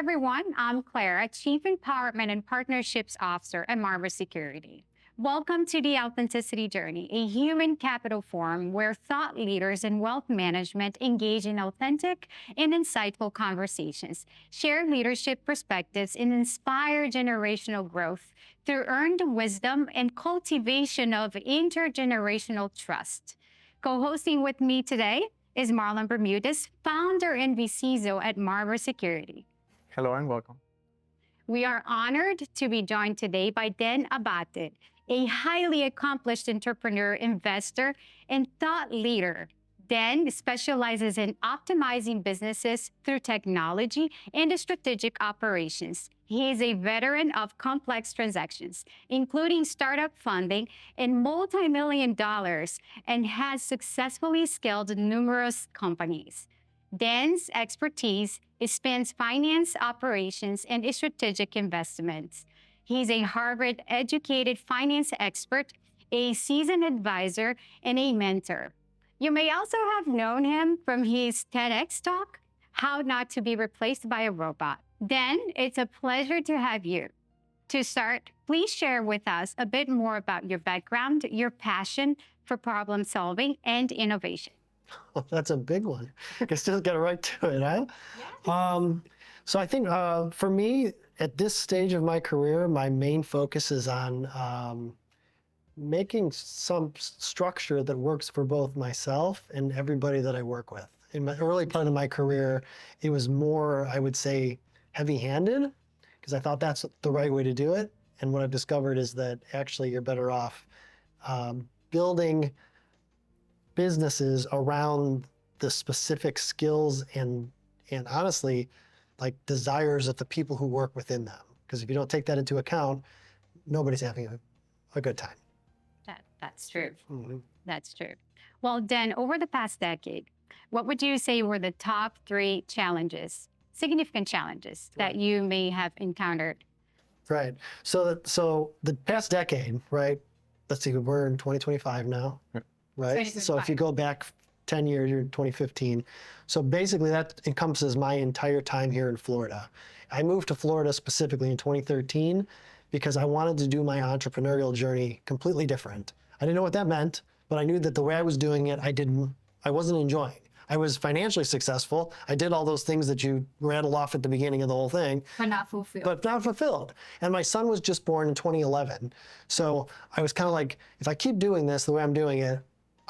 everyone. I'm Clara, Chief Empowerment and Partnerships Officer at Marlon Security. Welcome to the Authenticity Journey, a human capital forum where thought leaders in wealth management engage in authentic and insightful conversations, share leadership perspectives, and inspire generational growth through earned wisdom and cultivation of intergenerational trust. Co-hosting with me today is Marlon Bermudez, founder and VCISO at Marlon Security. Hello and welcome. We are honored to be joined today by Dan Abbate, a highly accomplished entrepreneur, investor, and thought leader. Dan specializes in optimizing businesses through technology and strategic operations. He is a veteran of complex transactions, including startup funding and multi-million dollars, and has successfully scaled numerous companies. Dan's expertise spans finance, operations, and strategic investments. He's a Harvard-educated finance expert, a seasoned advisor, and a mentor. You may also have known him from his TEDx talk, How Not to Be Replaced by a Robot. Dan, it's a pleasure to have you. To start, please share with us a bit more about your background, your passion for problem solving and innovation. Oh, that's a big one. I guess just get right to it, huh? Yeah. So I think for me, at this stage of my career, my main focus is on making some structure that works for both myself and everybody that I work with. In my early part of my career, it was more, I would say, heavy-handed, because I thought that's the right way to do it. And what I've discovered is that actually you're better off building businesses around the specific skills and honestly, like desires of the people who work within them. Because if you don't take that into account, nobody's having a good time. That's true. Mm-hmm. That's true. Well, Dan, over the past decade, what would you say were the top 3 challenges, significant challenges that you may have encountered? Right. So the past decade, right? Let's see, we're in 2025 now, right? So if you go back 10 years, you're in 2015. So basically that encompasses my entire time here in Florida. I moved to Florida specifically in 2013 because I wanted to do my entrepreneurial journey completely different. I didn't know what that meant, but I knew that the way I was doing it, I wasn't enjoying. I was financially successful. I did all those things that you rattle off at the beginning of the whole thing. But not fulfilled. But not fulfilled. And my son was just born in 2011. So I was kind of like, if I keep doing this the way I'm doing it,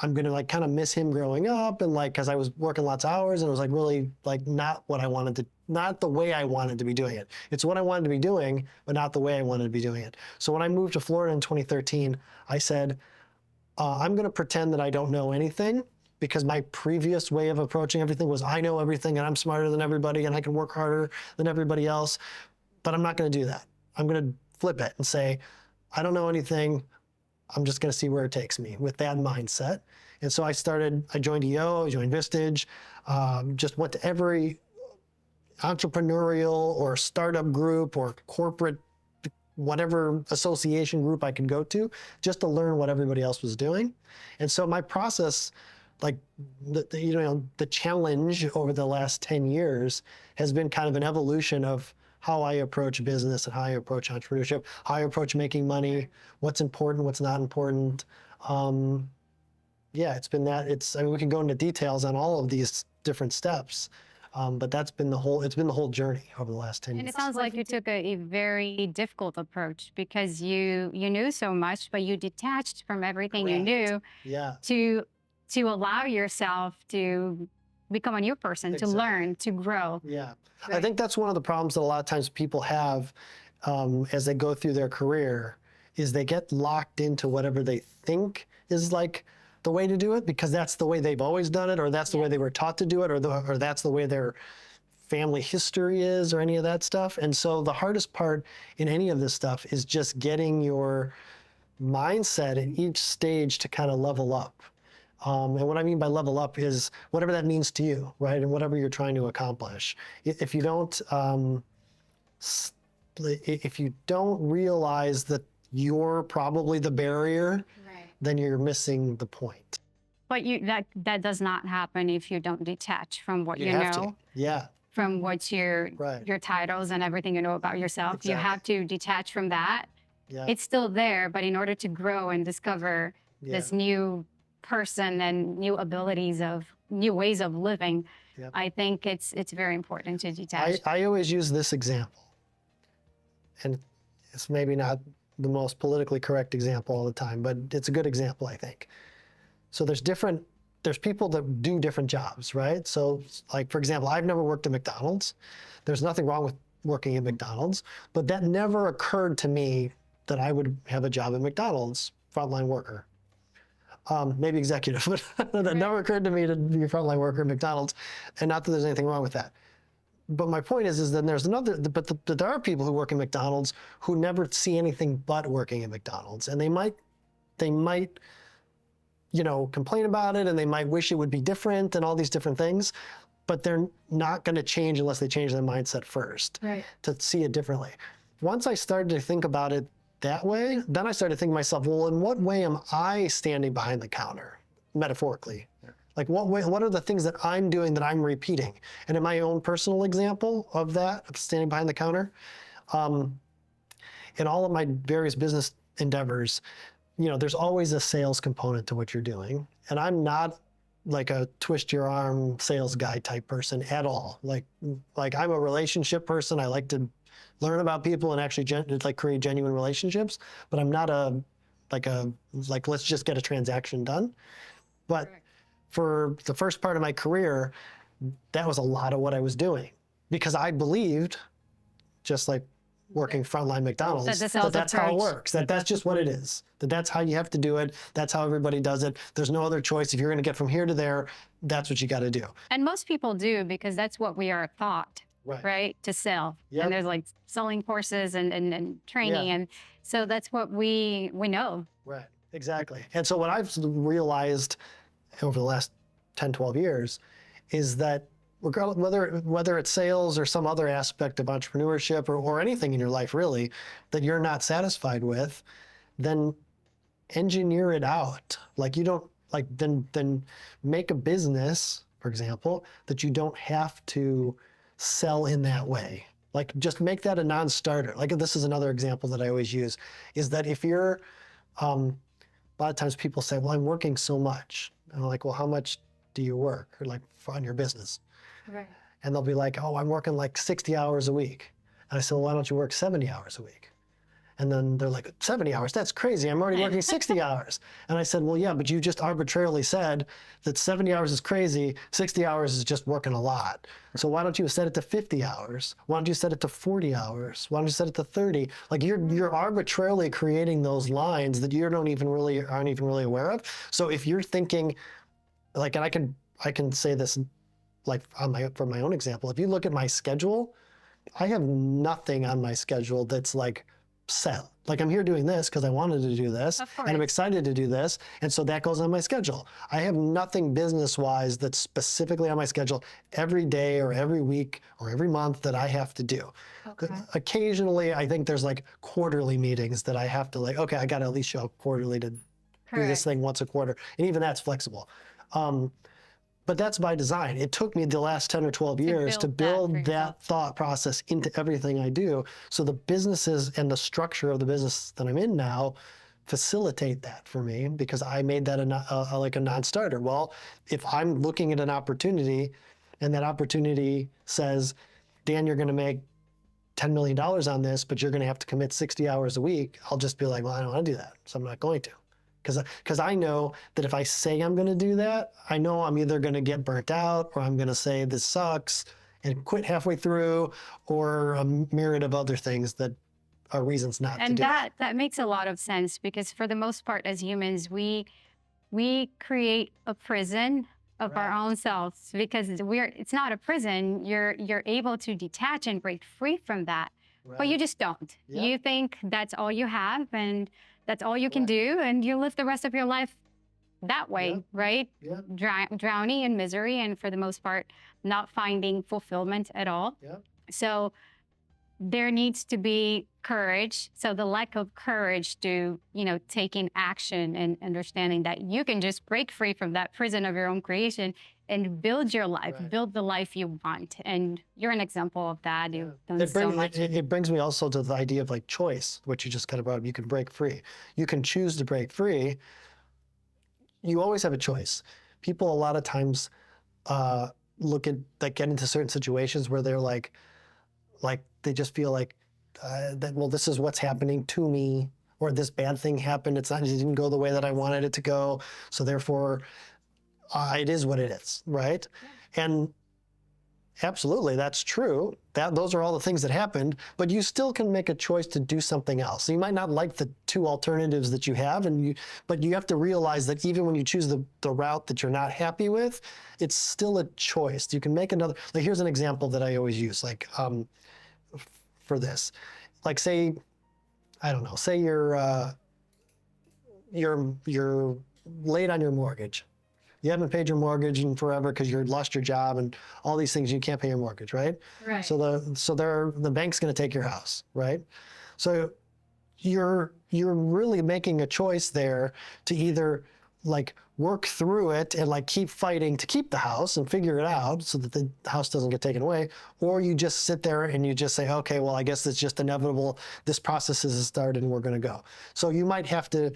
I'm gonna like kind of miss him growing up, and like, cause I was working lots of hours and it was like really like not the way I wanted to be doing it. It's what I wanted to be doing, but not the way I wanted to be doing it. So when I moved to Florida in 2013, I said, I'm gonna pretend that I don't know anything, because my previous way of approaching everything was I know everything and I'm smarter than everybody and I can work harder than everybody else, but I'm not gonna do that. I'm gonna flip it and say, I don't know anything, I'm just gonna see where it takes me with that mindset. And so I joined EO, I joined Vistage, just went to every entrepreneurial or startup group or corporate, whatever association group I could go to, just to learn what everybody else was doing. And so my process, like the challenge over the last 10 years has been kind of an evolution of how I approach business and how I approach entrepreneurship, how I approach making money, what's important, what's not important. Yeah, it's been that. I mean, we can go into details on all of these different steps, but it's been the whole journey over the last 10 years. And it sounds like you took a very difficult approach because you knew so much, but you detached from everything you knew. Yeah. To allow yourself to become a new person, to learn, to grow. Yeah. Right. I think that's one of the problems that a lot of times people have as they go through their career, is they get locked into whatever they think is like the way to do it, because that's the way they've always done it, or that's the way they were taught to do it, or that's the way their family history is, or any of that stuff. And so the hardest part in any of this stuff is just getting your mindset at each stage to kind of level up. And what I mean by level up is whatever that means to you, right? And whatever you're trying to accomplish. If you don't realize that you're probably the barrier, then you're missing the point. But that does not happen if you don't detach from what you have know. to. Yeah. from what's your titles and everything you know about yourself. Exactly. You have to detach from that. Yeah. It's still there, but in order to grow and discover this new person and new abilities of new ways of living, I think it's very important to detach. I always use this example, and it's maybe not the most politically correct example all the time, but it's a good example, I think. So there's people that do different jobs, right? So like, for example, I've never worked at McDonald's. There's nothing wrong with working at McDonald's, but that never occurred to me that I would have a job at McDonald's, frontline worker. Maybe executive, but that never occurred to me to be a frontline worker at McDonald's, and not that there's anything wrong with that. But my point is then there's another, but there are people who work in McDonald's who never see anything but working at McDonald's, and they might, you know, complain about it, and they might wish it would be different and all these different things, but they're not going to change unless they change their mindset first to see it differently. Once I started to think about it that way, then I started thinking to myself, well, in what way am I standing behind the counter, metaphorically? Like what are the things that I'm doing that I'm repeating? And in my own personal example of that, of standing behind the counter, in all of my various business endeavors, you know, there's always a sales component to what you're doing. And I'm not like a twist your arm sales guy type person at all. Like I'm a relationship person. I like to learn about people and actually create genuine relationships, but I'm not like let's just get a transaction done. But for the first part of my career, that was a lot of what I was doing, because I believed, just like working frontline McDonald's, that that's how it works, that's just what it is, that's how you have to do it, that's how everybody does it. There's no other choice. If you're going to get from here to there, that's what you got to do. And most people do, because that's what we are taught, right? To sell. And there's like selling courses and training. And so that's what we know. Right, exactly. And so what I've realized over the last 10, 12 years is that regardless, whether it's sales or some other aspect of entrepreneurship or anything in your life really that you're not satisfied with, then engineer it out. Like you don't, like then make a business, for example, that you don't have to sell in that way. Like just make that a non-starter. Like this is another example that I always use, is that if you're, a lot of times people say, well, I'm working so much. And I'm like, well, how much do you work, or like on your business? Right. And they'll be like, oh, I'm working like 60 hours a week. And I said, well, why don't you work 70 hours a week? And then they're like, 70 hours, that's crazy. I'm already working 60 hours. And I said, well, yeah, but you just arbitrarily said that 70 hours is crazy, 60 hours is just working a lot. So why don't you set it to 50 hours? Why don't you set it to 40 hours? Why don't you set it to 30? Like you're arbitrarily creating those lines that you aren't even really aware of. So if you're thinking, like, and I can say this like from my own example, if you look at my schedule, I have nothing on my schedule that's like set. Like I'm here doing this because I wanted to do this, and I'm excited to do this, and so that goes on my schedule. I have nothing business-wise that's specifically on my schedule every day or every week or every month that I have to do. Occasionally, I think there's like quarterly meetings that I have to like, okay, I got to at least show up quarterly to do this thing once a quarter, and even that's flexible. But that's by design. It took me the last 10 or 12 years to build that thought process into everything I do. So the businesses and the structure of the business that I'm in now facilitate that for me, because I made that like a non-starter. Well, if I'm looking at an opportunity and that opportunity says, Dan, you're going to make $10 million on this, but you're going to have to commit 60 hours a week, I'll just be like, well, I don't want to do that, so I'm not going to. Because I know that if I say I'm going to do that, I know I'm either going to get burnt out, or I'm going to say this sucks and quit halfway through, or a myriad of other things that are reasons not to do it. And that makes a lot of sense, because for the most part as humans, we create a prison of our own selves, because it's not a prison. You're able to detach and break free from that, but you just don't. You think that's all you have, and that's all you can do, and you live the rest of your life that way, right? Drowning in misery, and for the most part, not finding fulfillment at all. So there needs to be courage. So the lack of courage to, taking action and understanding that you can just break free from that prison of your own creation and build your life, Right. build the life you want. And you're an example of that. You've done It, so bring, much. it brings me also to the idea of like choice, which you just kind of brought up. You can break free. You can choose to break free. You always have a choice. People a lot of times look at, like, get into certain situations where they're like they just feel like that, well, this is what's happening to me, or this bad thing happened. It didn't go the way that I wanted it to go. So therefore, it is what it is, right? Yeah. And absolutely, that's true. Those are all the things that happened, but you still can make a choice to do something else. So you might not like the two alternatives that you have, but you have to realize that even when you choose the route that you're not happy with, it's still a choice. You can make another. Like, here's an example that I always use, like for this. Like, say, I don't know, say you're late on your mortgage. You haven't paid your mortgage in forever because you lost your job and all these things. You can't pay your mortgage, right? Right. So the bank's going to take your house, right? So you're really making a choice there to either like work through it and like keep fighting to keep the house and figure it out so that the house doesn't get taken away, or you just sit there and you just say, okay, well, I guess it's just inevitable. This process has started and we're going to go. So you might have to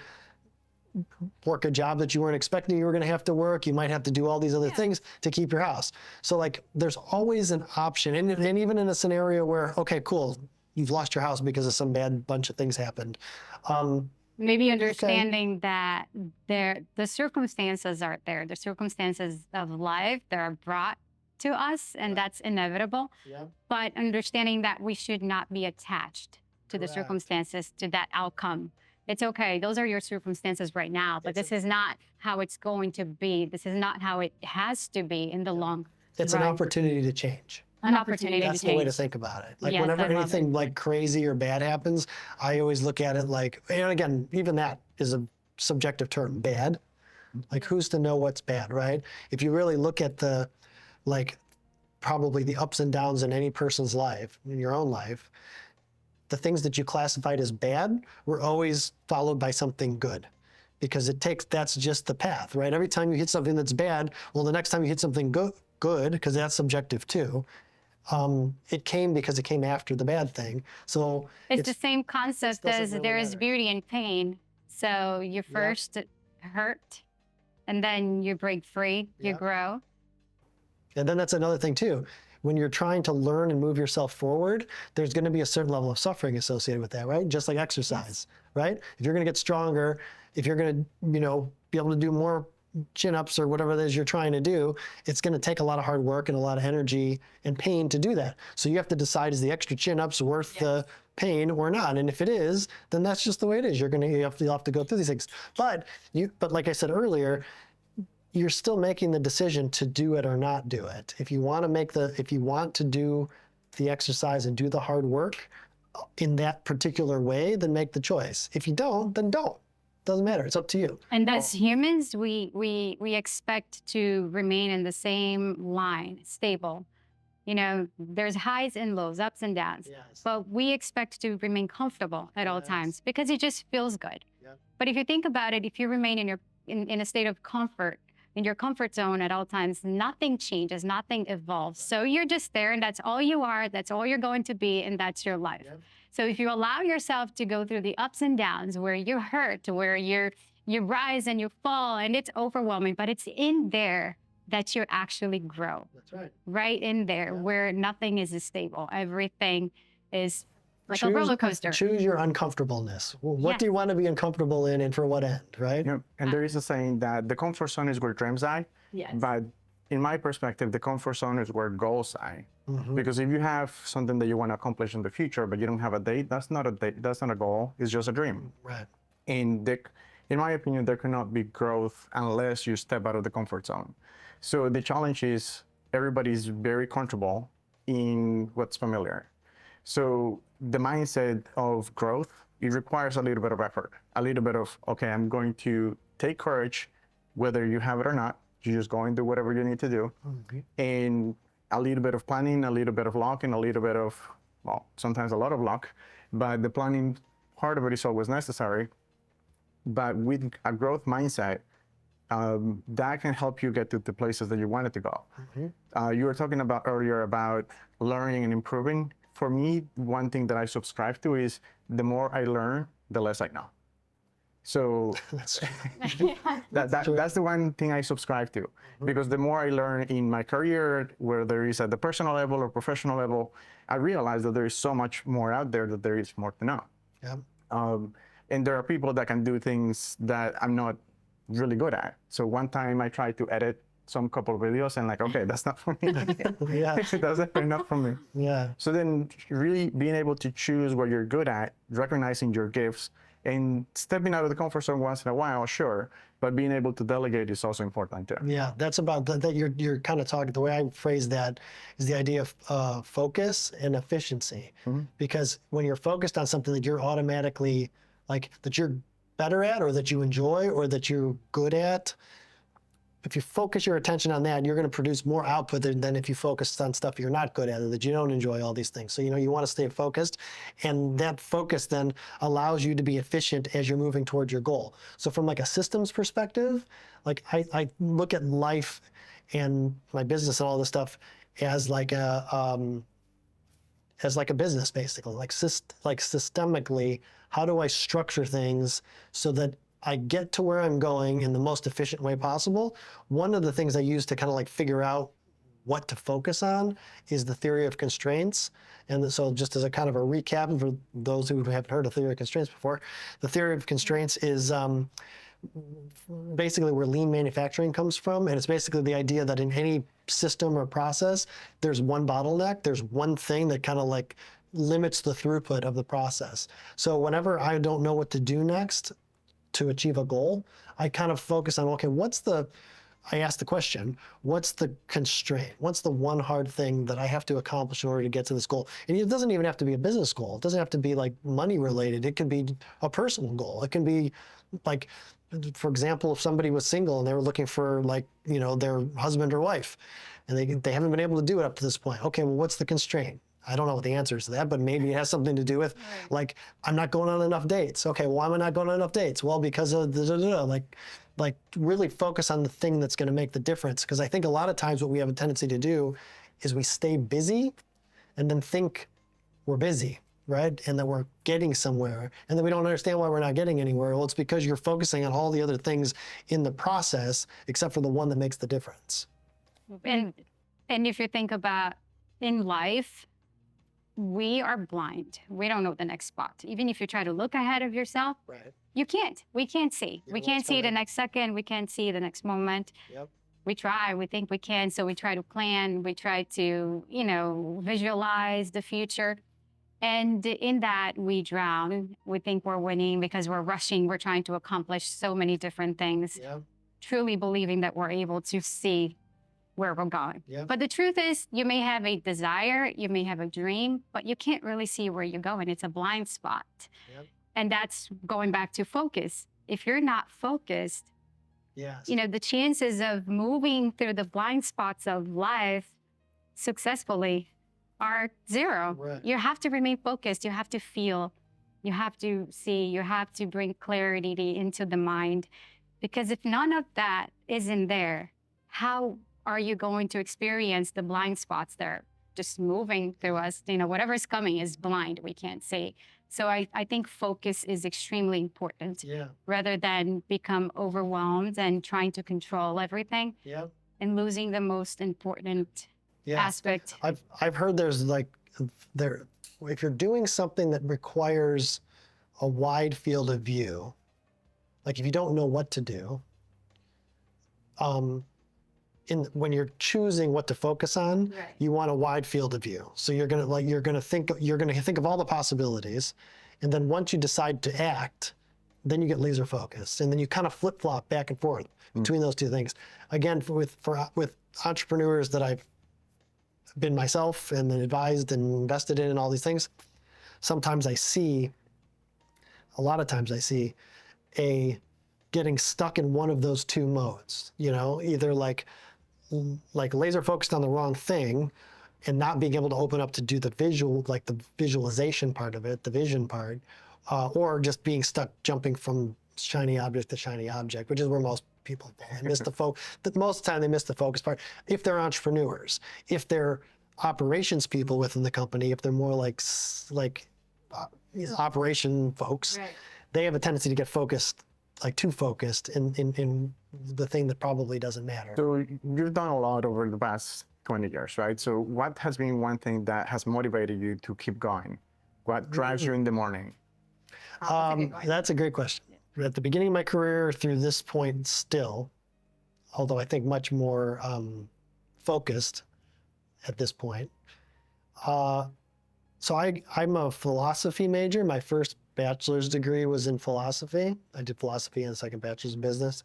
work a job that you weren't expecting you were going to have to work. You might have to do all these other things to keep your house. So like, there's always an option. And even in a scenario where, okay, cool, you've lost your house because of some bad bunch of things happened. Maybe understanding that the circumstances are there. The circumstances of life that are brought to us, and that's inevitable. Yeah. But understanding that we should not be attached to the Correct. circumstances, to that outcome. It's okay. Those are your circumstances right now, but this is not how it's going to be. This is not how it has to be in the long It's run. an opportunity to change. An opportunity That's to the change. way to think about it. Like, Yes, whenever I love anything it. like crazy or bad happens, I always look at it like, and again, even that is a subjective term, bad. Like, who's to know what's bad, right? If you really look at the, like, probably the ups and downs in any person's life, in your own life, the things that you classified as bad were always followed by something good, because that's just the path, right? Every time you hit something that's bad, well, the next time you hit something good, because that's subjective too, it came because it came after the bad thing. So it's the same concept as really there is matter. beauty in pain. So you first hurt, and then you break free, you Yep. grow. And then that's another thing too. When you're trying to learn and move yourself forward, there's going to be a certain level of suffering associated with that, right? Just like exercise, right? If you're going to get stronger, if you're going to, be able to do more chin-ups or whatever it is you're trying to do, it's going to take a lot of hard work and a lot of energy and pain to do that. So you have to decide, is the extra chin-ups worth the pain or not? And if it is, then that's just the way it is. You'll have to go through these things. But like I said earlier, you're still making the decision to do it or not do it. If you want to do the exercise and do the hard work in that particular way, then make the choice. If you don't, then don't. Doesn't matter. It's up to you. And as humans, we expect to remain in the same line, stable. There's highs and lows, ups and downs. Yes. But we expect to remain comfortable at all times because it just feels good. Yep. But if you think about it, if you remain in a state of comfort, in your comfort zone at all times, nothing changes, nothing evolves. So you're just there, and that's all you are, that's all you're going to be, and that's your life. Yep. So if you allow yourself to go through the ups and downs, where you hurt, where you rise and you fall, and it's overwhelming, but it's in there that you actually grow. That's right. Right in there, where nothing is stable. Everything is like a roller coaster. Choose your uncomfortableness. What do you want to be uncomfortable in, and for what end, right? Yeah. And there is a saying that the comfort zone is where dreams die. Yes. But in my perspective, the comfort zone is where goals die. Mm-hmm. Because if you have something that you want to accomplish in the future, but you don't have a date, that's not a date, that's not a goal, it's just a dream. Right. And in my opinion, there cannot be growth unless you step out of the comfort zone. So the challenge is everybody's very comfortable in what's familiar. So the mindset of growth, it requires a little bit of effort, a little bit of, okay, I'm going to take courage, whether you have it or not, you just go and do whatever you need to do. Mm-hmm. And a little bit of planning, a little bit of luck, and a little bit of well, sometimes a lot of luck, but the planning part of it is always necessary. But with a growth mindset, that can help you get to the places that you wanted to go. You were talking about earlier about learning and improving. For me, one thing that I subscribe to is the more I learn, the less I know. So that's the one thing I subscribe to, because the more I learn in my career, whether it's at the personal level or professional level, I realize that there is so much more out there, that there is more to know. Yeah. And there are people that can do things that I'm not really good at. So one time I tried to edit some couple of videos and like, okay, that's not for me. Yeah. That's definitely not for me. Yeah. So then really being able to choose what you're good at, recognizing your gifts, and stepping out of the comfort zone once in a while, sure, but being able to delegate is also important too. Yeah, that's about that. You're kind of talking. The way I phrase that is the idea of focus and efficiency. Because when you're focused on something that you're automatically like that you're better at, or that you enjoy, or that you're good at, if you focus your attention on that, you're going to produce more output than if you focus on stuff you're not good at, or that you don't enjoy, all these things. So, you want to stay focused, and that focus then allows you to be efficient as you're moving towards your goal. So from like a systems perspective, like I look at life and my business and all this stuff as like a business, basically, like systemically, how do I structure things so that I get to where I'm going in the most efficient way possible? One of the things I use to kind of like figure out what to focus on is the theory of constraints. And so just as a kind of a recap for those who haven't heard of theory of constraints before, the theory of constraints is basically where lean manufacturing comes from. And it's basically the idea that in any system or process, there's one bottleneck, there's one thing that kind of like limits the throughput of the process. So whenever I don't know what to do next to achieve a goal, I kind of focus on, okay, I ask the question, what's the constraint? What's the one hard thing that I have to accomplish in order to get to this goal? And it doesn't even have to be a business goal. It doesn't have to be like money related. It could be a personal goal. It can be like, for example, if somebody was single and they were looking for like, their husband or wife, and they haven't been able to do it up to this point. Okay, well, what's the constraint? I don't know what the answer is to that, but maybe it has something to do with, like, I'm not going on enough dates. Okay, why am I not going on enough dates? Well, because of like really focus on the thing that's going to make the difference. Because I think a lot of times what we have a tendency to do is we stay busy and then think we're busy, right? And that we're getting somewhere, and then we don't understand why we're not getting anywhere. Well, it's because you're focusing on all the other things in the process, except for the one that makes the difference. And if you think about in life, we are blind. We don't know the next spot. Even if you try to look ahead of yourself, Right. you can't. We can't see. We can't see the next second. We can't see the next moment. Yep. We try. We think we can. So we try to plan. We try to, visualize the future. And in that, we drown. We think we're winning because we're rushing. We're trying to accomplish so many different things, Yeah. truly believing that we're able to see where we're going. Yeah. But the truth is, you may have a desire, you may have a dream, but you can't really see where you're going. It's a blind spot. Yep. And that's going back to focus. If you're not focused, Yes. the chances of moving through the blind spots of life successfully are zero. Right. You have to remain focused. You have to feel. You have to see. You have to bring clarity into the mind. Because if none of that isn't there, how are you going to experience the blind spots that are just moving through us? Whatever's coming is blind. We can't see. So I think focus is extremely important. Yeah. Rather than become overwhelmed and trying to control everything Yeah. and losing the most important Yeah. aspect. I've heard there's if you're doing something that requires a wide field of view, like if you don't know what to do, when you're choosing what to focus on, Right. you want a wide field of view. So you're gonna think of all the possibilities, and then once you decide to act, then you get laser focused, and then you kind of flip flop back and forth between those two things. Again, with entrepreneurs that I've been myself and then advised and invested in and all these things, a lot of times I see getting stuck in one of those two modes, either like laser focused on the wrong thing, and not being able to open up to do the visual, like the visualization part of it, the vision part, or just being stuck jumping from shiny object to shiny object, which is where most people miss the focus. Most of the time they miss the focus part. If they're entrepreneurs, if they're operations people within the company, if they're more like operation folks, Right. they have a tendency to get focused, like too focused in the thing that probably doesn't matter. So you've done a lot over the past 20 years, right? So what has been one thing that has motivated you to keep going? What drives you in the morning? That's a great question. At the beginning of my career through this point still, although I think much more focused at this point. So I'm a philosophy major. My first bachelor's degree was in philosophy. I did philosophy and a second bachelor's in business.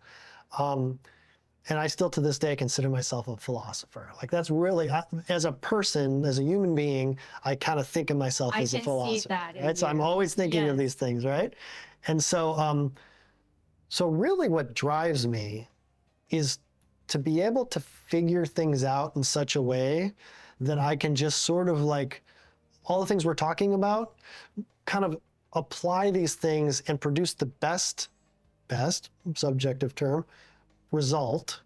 And I still to this day consider myself a philosopher. Like that's really, as a person, as a human being, I kind of think of myself as a philosopher. See that in Right? So I'm you. always thinking of Yes. these things, right? And so, so really what drives me is to be able to figure things out in such a way that I can just sort of like, all the things we're talking about, kind of apply these things and produce the best subjective term, result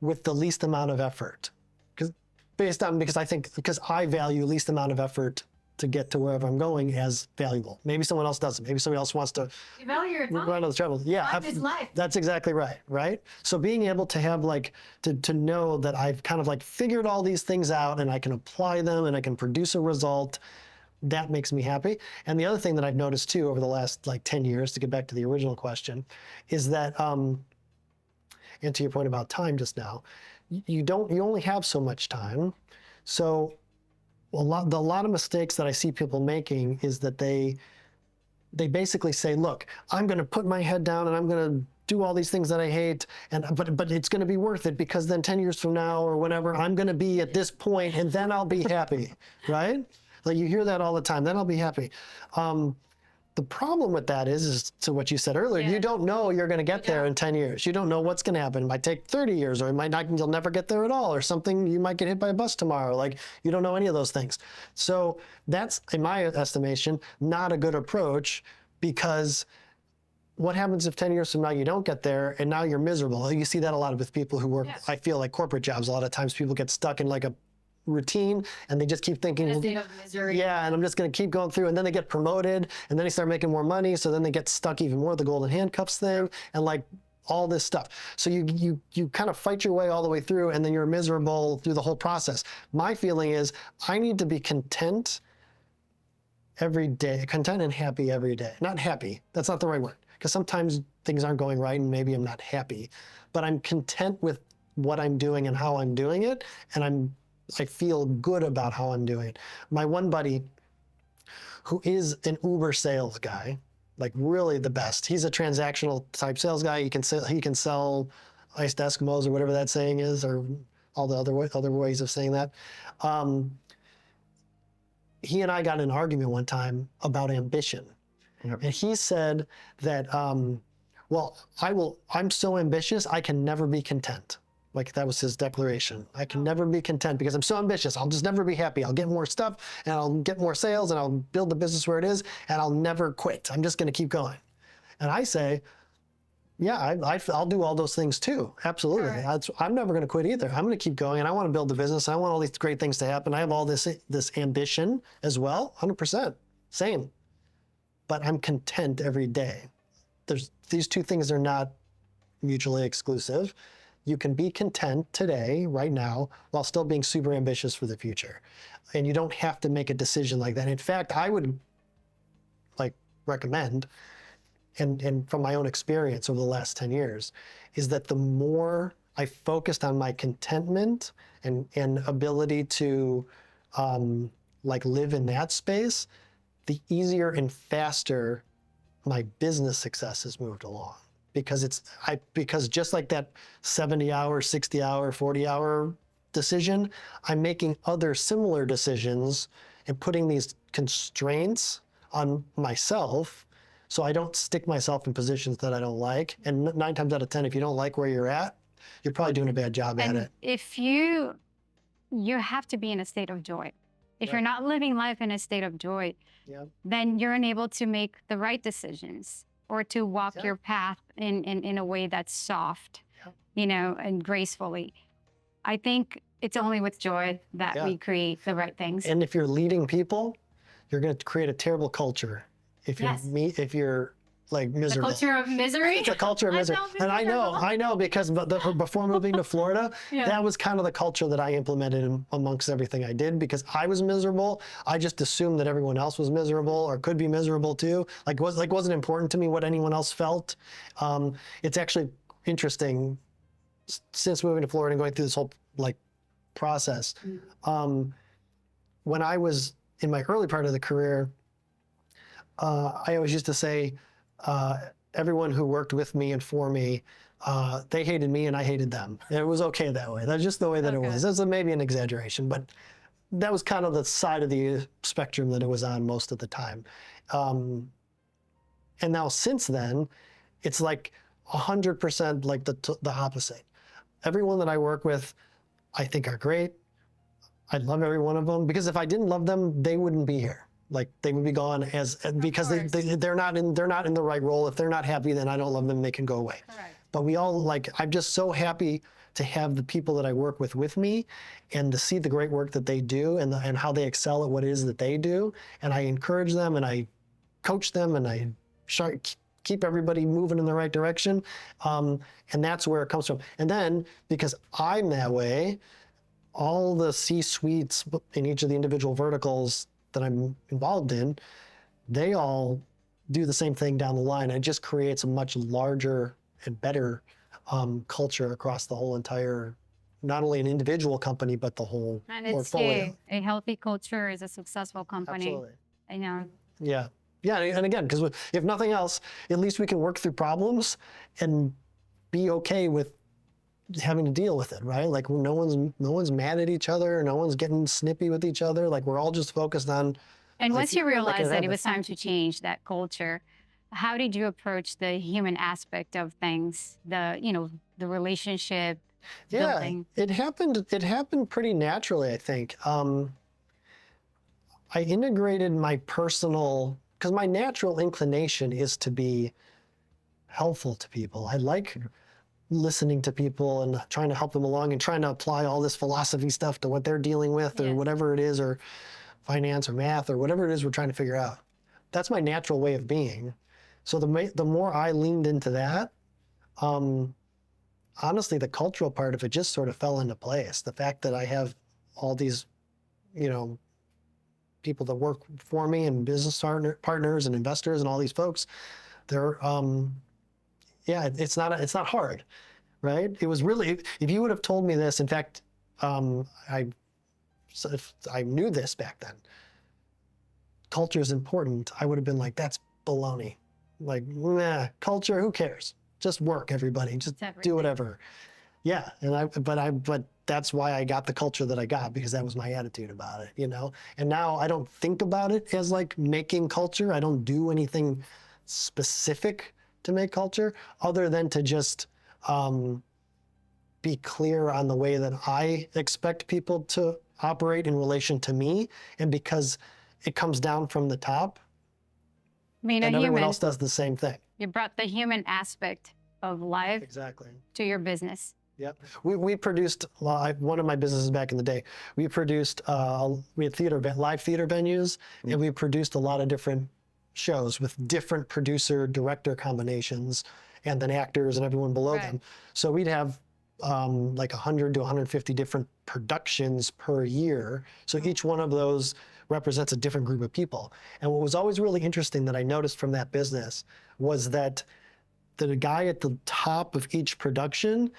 with the least amount of effort. Because I value least amount of effort to get to wherever I'm going as valuable. Maybe someone else doesn't. Maybe somebody else wants to You value your time. run those troubles. Yeah, Life is life. that's exactly right, right? So being able to have like, to know that I've kind of like figured all these things out and I can apply them and I can produce a result, that makes me happy. And the other thing that I've noticed too over the last like 10 years, to get back to the original question, is that, and to your point about time just now, you only have so much time. So a lot of mistakes that I see people making is that they basically say, look, I'm going to put my head down and I'm going to do all these things that I hate, but it's going to be worth it because then 10 years from now or whenever, I'm going to be at this point and then I'll be happy, right? Like you hear that all the time, then I'll be happy. The problem with that is to what you said earlier, Yeah. you don't know you're going to get there in 10 years. You don't know what's going to happen. It might take 30 years or it might not, you'll never get there at all or something. You might get hit by a bus tomorrow. Like you don't know any of those things. So that's, in my estimation, not a good approach, because what happens if 10 years from now you don't get there and now you're miserable? You see that a lot with people who work, Yes. I feel like corporate jobs. A lot of times people get stuck in like a routine and they just keep thinking, In a state of misery. yeah, and I'm just going to keep going through, and then they get promoted, and then they start making more money, so then they get stuck even more, the golden handcuffs thing, and like all this stuff. So you kind of fight your way all the way through, and then you're miserable through the whole process. My feeling is I need to be content every day, content and happy every day. Not happy, that's not the right word, because sometimes things aren't going right and maybe I'm not happy, but I'm content with what I'm doing and how I'm doing it, and I feel good about how I'm doing it. My one buddy, who is an Uber sales guy, like really the best. He's a transactional type sales guy. He can sell iced Eskimos or whatever that saying is, or all the other ways of saying that. He and I got in an argument one time about ambition. Yep. And he said that, well, I'm so ambitious, I can never be content. Like that was his declaration. I can never be content because I'm so ambitious. I'll just never be happy. I'll get more stuff and I'll get more sales and I'll build the business where it is and I'll never quit. I'm just going to keep going. And I say, yeah, I'll do all those things too. Absolutely. Right. I'm never going to quit either. I'm going to keep going and I want to build the business. I want all these great things to happen. I have all this ambition as well. 100%. Same. But I'm content every day. These two things are not mutually exclusive. You can be content today, right now, while still being super ambitious for the future. And you don't have to make a decision like that. In fact, I would like recommend, and from my own experience over the last 10 years, is that the more I focused on my contentment and ability to like live in that space, the easier and faster my business success has moved along. Because just like that 70-hour, 60-hour, 40-hour decision, I'm making other similar decisions and putting these constraints on myself so I don't stick myself in positions that I don't like. And 9 times out of 10, if you don't like where you're at, you're probably doing a bad job at And it. if you you have to be in a state of joy. If Right. you're not living life in a state of joy, Yeah. then you're unable to make the right decisions or to walk Yeah. your path in a way that's soft, Yeah. you know, and gracefully. I think it's only with joy that Yeah. we create the right things. And if you're leading people, you're going to create a terrible culture. If you're Yes. if you're like The miserable. culture of misery. It's a culture of I misery. don't And miserable. I know because before moving to Florida, Yeah. that was kind of the culture that I implemented amongst everything I did because I was miserable. I just assumed that everyone else was miserable or could be miserable too. Wasn't important to me what anyone else felt. It's actually interesting since moving to Florida and going through this whole process. When I was in my early part of the career, I always used to say, everyone who worked with me and for me, they hated me and I hated them. It was okay that way. That's just the way that it Okay. was. That's maybe an exaggeration, but that was kind of the side of the spectrum that it was on most of the time. And now since then, it's like 100% like the opposite. Everyone that I work with, I think are great. I love every one of them because if I didn't love them, they wouldn't be here. Like they would be gone because course. they're not in the right role. If they're not happy, then I don't love them. They can go away. Correct. But we all I'm just so happy to have the people that I work with me, and to see the great work that they do and how they excel at what it is that they do. And I encourage them and I coach them and I keep everybody moving in the right direction. And that's where it comes from. And then because I'm that way, all the C-suites in each of the individual verticals that I'm involved in, they all do the same thing down the line. It just creates a much larger and better culture across the whole entire, not only an individual company, but the whole And it's portfolio. key. A healthy culture is a successful company. Absolutely. I know. Yeah. Yeah. And again, because if nothing else, at least we can work through problems and be okay with having to deal with it, right? Like no one's mad at each other, no one's getting snippy with each other. Like we're all just focused on. And once you realized that it rabbit. was time to change that culture, how did you approach the human aspect of things? The relationship building. It happened pretty naturally, I think. I integrated my personal, because my natural inclination is to be helpful to people. I like listening to people and trying to help them along and trying to apply all this philosophy stuff to what they're dealing with or Yes. whatever it is, or finance or math or whatever it is we're trying to figure out. That's my natural way of being. So the more I leaned into that, honestly, the cultural part of it just sort of fell into place. The fact that I have all these, people that work for me and business partners and investors and all these folks, they're, it's not hard, right? It was really, if you would have told me this, in fact, if I knew this back then, culture is important, I would have been like, that's baloney. Like, nah, culture, who cares? Just work, everybody. Just do everything. whatever. Yeah, but that's why I got the culture that I got, because that was my attitude about it, And now I don't think about it as like making culture. I don't do anything specific to make culture other than to just be clear on the way that I expect people to operate in relation to me. And because it comes down from the top, Being and a everyone human, else does the same thing. you brought the human aspect of life Exactly. to your business. Yep. We produced one of my businesses back in the day. We produced we had live theater venues, and we produced a lot of different shows with different producer director combinations, and then actors and everyone below Right. them. So we'd have like 100 to 150 different productions per year. So each one of those represents a different group of people. And what was always really interesting that I noticed from that business was that the guy at the top of each production,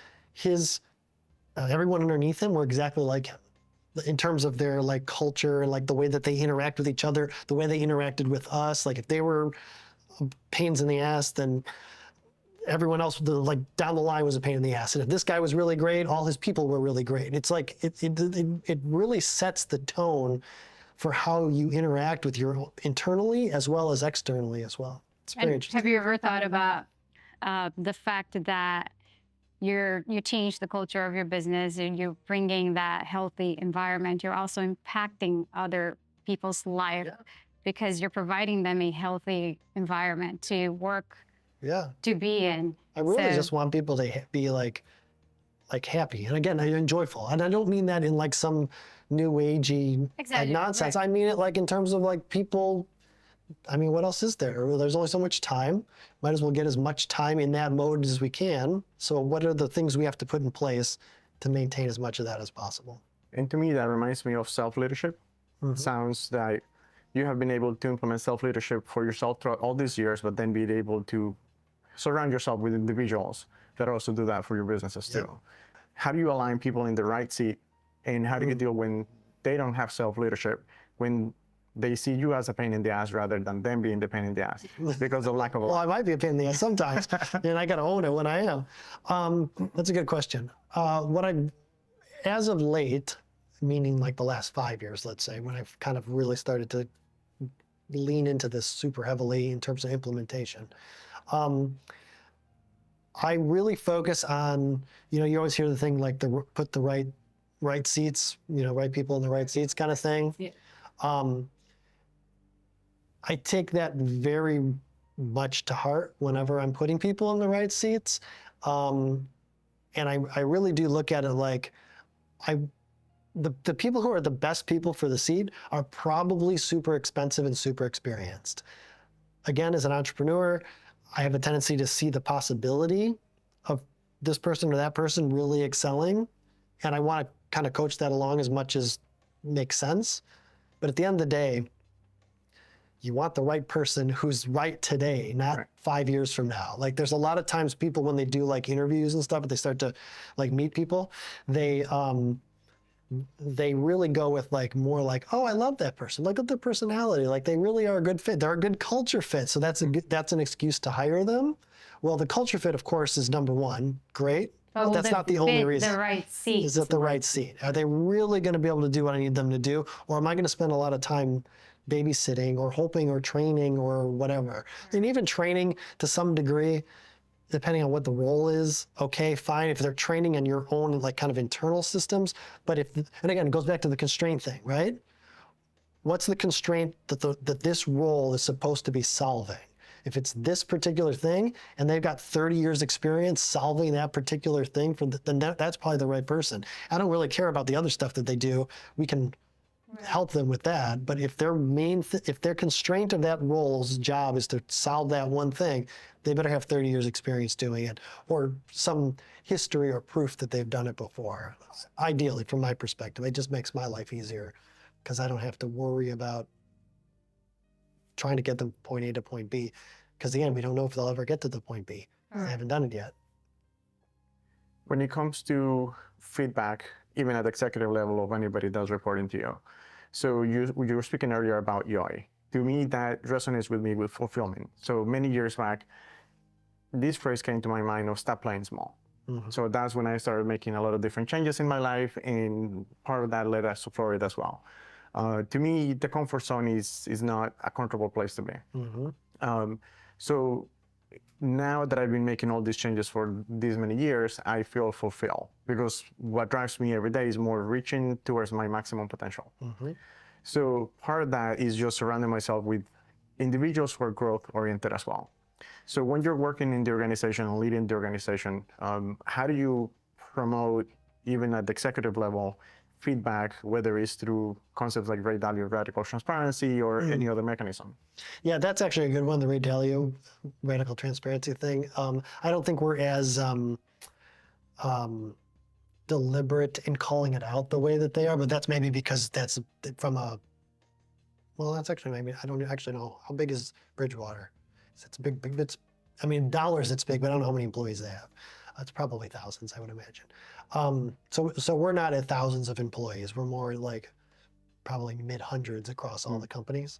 everyone underneath him were exactly like him in terms of their like culture and like the way that they interact with each other, the way they interacted with us. Like if they were pains in the ass, then everyone else like down the line was a pain in the ass. And if this guy was really great, all his people were really great. It's like it really sets the tone for how you interact with your internally as well as externally as well. It's very And interesting. have you ever thought about the fact that you change the culture of your business and you're bringing that healthy environment, you're also impacting other people's life because you're providing them a healthy environment to work, to be in. I really just want people to be like happy, and again, joyful. And I don't mean that in like some new agey like nonsense. I mean it like in terms of like people. I mean, what else is there? Well, there's only so much time. Might as well get as much time in that mode as we can. So what are the things we have to put in place to maintain as much of that as possible? And to me, that reminds me of self-leadership. Sounds that you have been able to implement self-leadership for yourself throughout all these years, but then being able to surround yourself with individuals that also do that for your businesses too. How do you align people in the right seat, and how do you deal when they don't have self-leadership, when they see you as a pain in the ass rather than them being the pain in the ass because of lack of. Well, I might be a pain in the ass sometimes, and I got to own it when I am. That's a good question. As of late, meaning like the last 5 years, let's say, when I've kind of really started to lean into this super heavily in terms of implementation, I really focus on, you always hear the thing like put the right seats, right people in the right seats kind of thing. I take that very much to heart whenever I'm putting people in the right seats. And I really do look at it like the people who are the best people for the seat are probably super expensive and super experienced. Again, as an entrepreneur, I have a tendency to see the possibility of this person or that person really excelling. And I want to kind of coach that along as much as makes sense. But at the end of the day, you want the right person who's right today, not 5 years from now. Like there's a lot of times people when they do like interviews and stuff, but they start to like meet people, they really go with like more like, oh, I love that person. Look at their personality. Like they really are a good fit. They're a good culture fit. So that's an excuse to hire them. Well, the culture fit, of course, is number one. Great. But that's not the only reason. The right seat. Is it the right seat? Are they really going to be able to do what I need them to do? Or am I going to spend a lot of time babysitting or hoping or training or whatever? And even training to some degree, depending on what the role is, okay, fine, if they're training in your own like kind of internal systems. But and again, it goes back to the constraint thing, right? What's the constraint that this role is supposed to be solving? If it's this particular thing and they've got 30 years experience solving that particular thing, then that's probably the right person. I don't really care about the other stuff that they do. We can help them with that. But if their constraint of that role's job is to solve that one thing, they better have 30 years experience doing it or some history or proof that they've done it before. Ideally, from my perspective, it just makes my life easier because I don't have to worry about trying to get them point A to point B. Because again, we don't know if they'll ever get to the point B. They haven't done it yet. When it comes to feedback, even at the executive level of anybody that's reporting to you. So you were speaking earlier about joy. To me, that resonates with me with fulfillment. So many years back, this phrase came to my mind of stop playing small. So that's when I started making a lot of different changes in my life, and part of that led us to Florida as well. To me, the comfort zone is not a comfortable place to be. So now that I've been making all these changes for these many years, I feel fulfilled because what drives me every day is more reaching towards my maximum potential. So part of that is just surrounding myself with individuals who are growth oriented as well. So when you're working in the organization and leading the organization, how do you promote, even at the executive level, feedback, whether it's through concepts like Ray Dalio, radical transparency, or any other mechanism? Yeah, that's actually a good one, the Ray Dalio radical transparency thing. I don't think we're as deliberate in calling it out the way that they are, but that's maybe because that's from that's actually maybe, I don't actually know. How big is Bridgewater? It's big, I mean, dollars it's big, but I don't know how many employees they have. It's probably thousands, I would imagine. So we're not at thousands of employees. We're more like probably mid-hundreds across all the companies.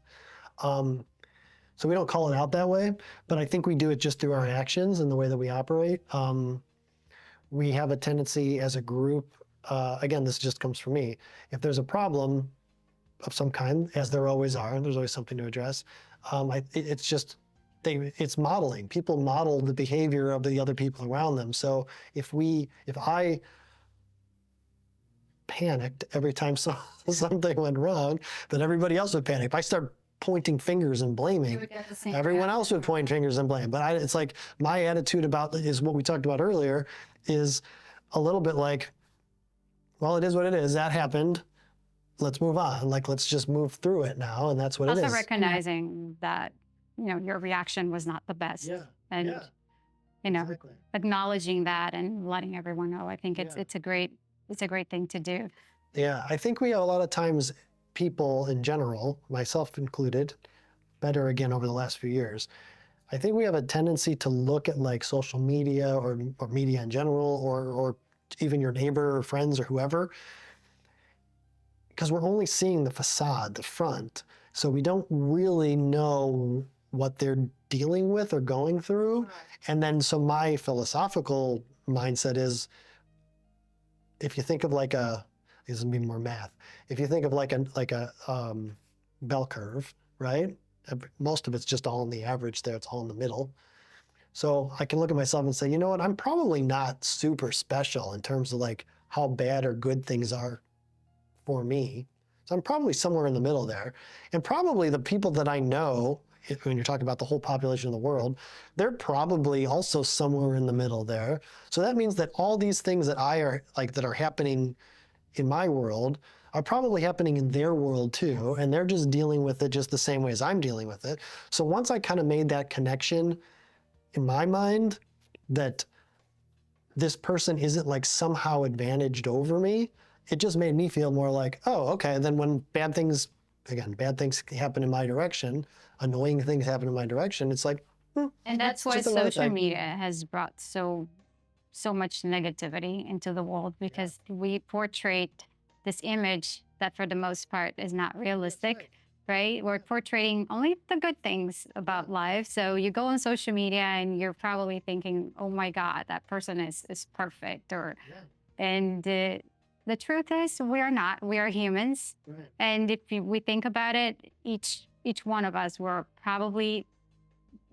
So we don't call it out that way, but I think we do it just through our actions and the way that we operate. We have a tendency as a group, again, this just comes from me, if there's a problem of some kind, as there always are, and there's always something to address, it's just it's modeling. People model the behavior of the other people around them. So if I panicked every time something went wrong, then everybody else would panic. If I start pointing fingers and blaming, everyone else would point fingers and blame. But it's like my attitude about is what we talked about earlier is a little bit like, well, it is what it is. That happened. Let's move on. Like, let's just move through it now. And that's what it Also is. recognizing that, your reaction was not the best. Yeah. And, Yeah. Exactly. acknowledging that and letting everyone know. I think it's a great thing to do. Yeah. I think we have a lot of times, people in general, myself included, better again over the last few years, I think we have a tendency to look at like social media or media in general, or even your neighbor or friends or whoever, because we're only seeing the facade, the front. So we don't really know what they're dealing with or going through. And then, so my philosophical mindset is, if you think of like this would be more math. If you think of like a bell curve, right? Most of it's just all in the average there. It's all in the middle. So I can look at myself and say, you know what? I'm probably not super special in terms of like how bad or good things are for me. So I'm probably somewhere in the middle there. And probably the people that I know, when you're talking about the whole population of the world, they're probably also somewhere in the middle there. So that means that all these things that that are happening in my world are probably happening in their world too. And they're just dealing with it just the same way as I'm dealing with it. So once I kind of made that connection in my mind that this person isn't like somehow advantaged over me, it just made me feel more like, oh, okay. Then when bad things happen in my direction, annoying things happen in my direction, it's like, And that's why social media has brought so much negativity into the world, because we portray this image that for the most part is not realistic, right? We're portraying only the good things about life. So you go on social media and you're probably thinking, oh my God, that person is perfect. And the truth is we are not. We are humans. Right. And if we think about it, each one of us, we're probably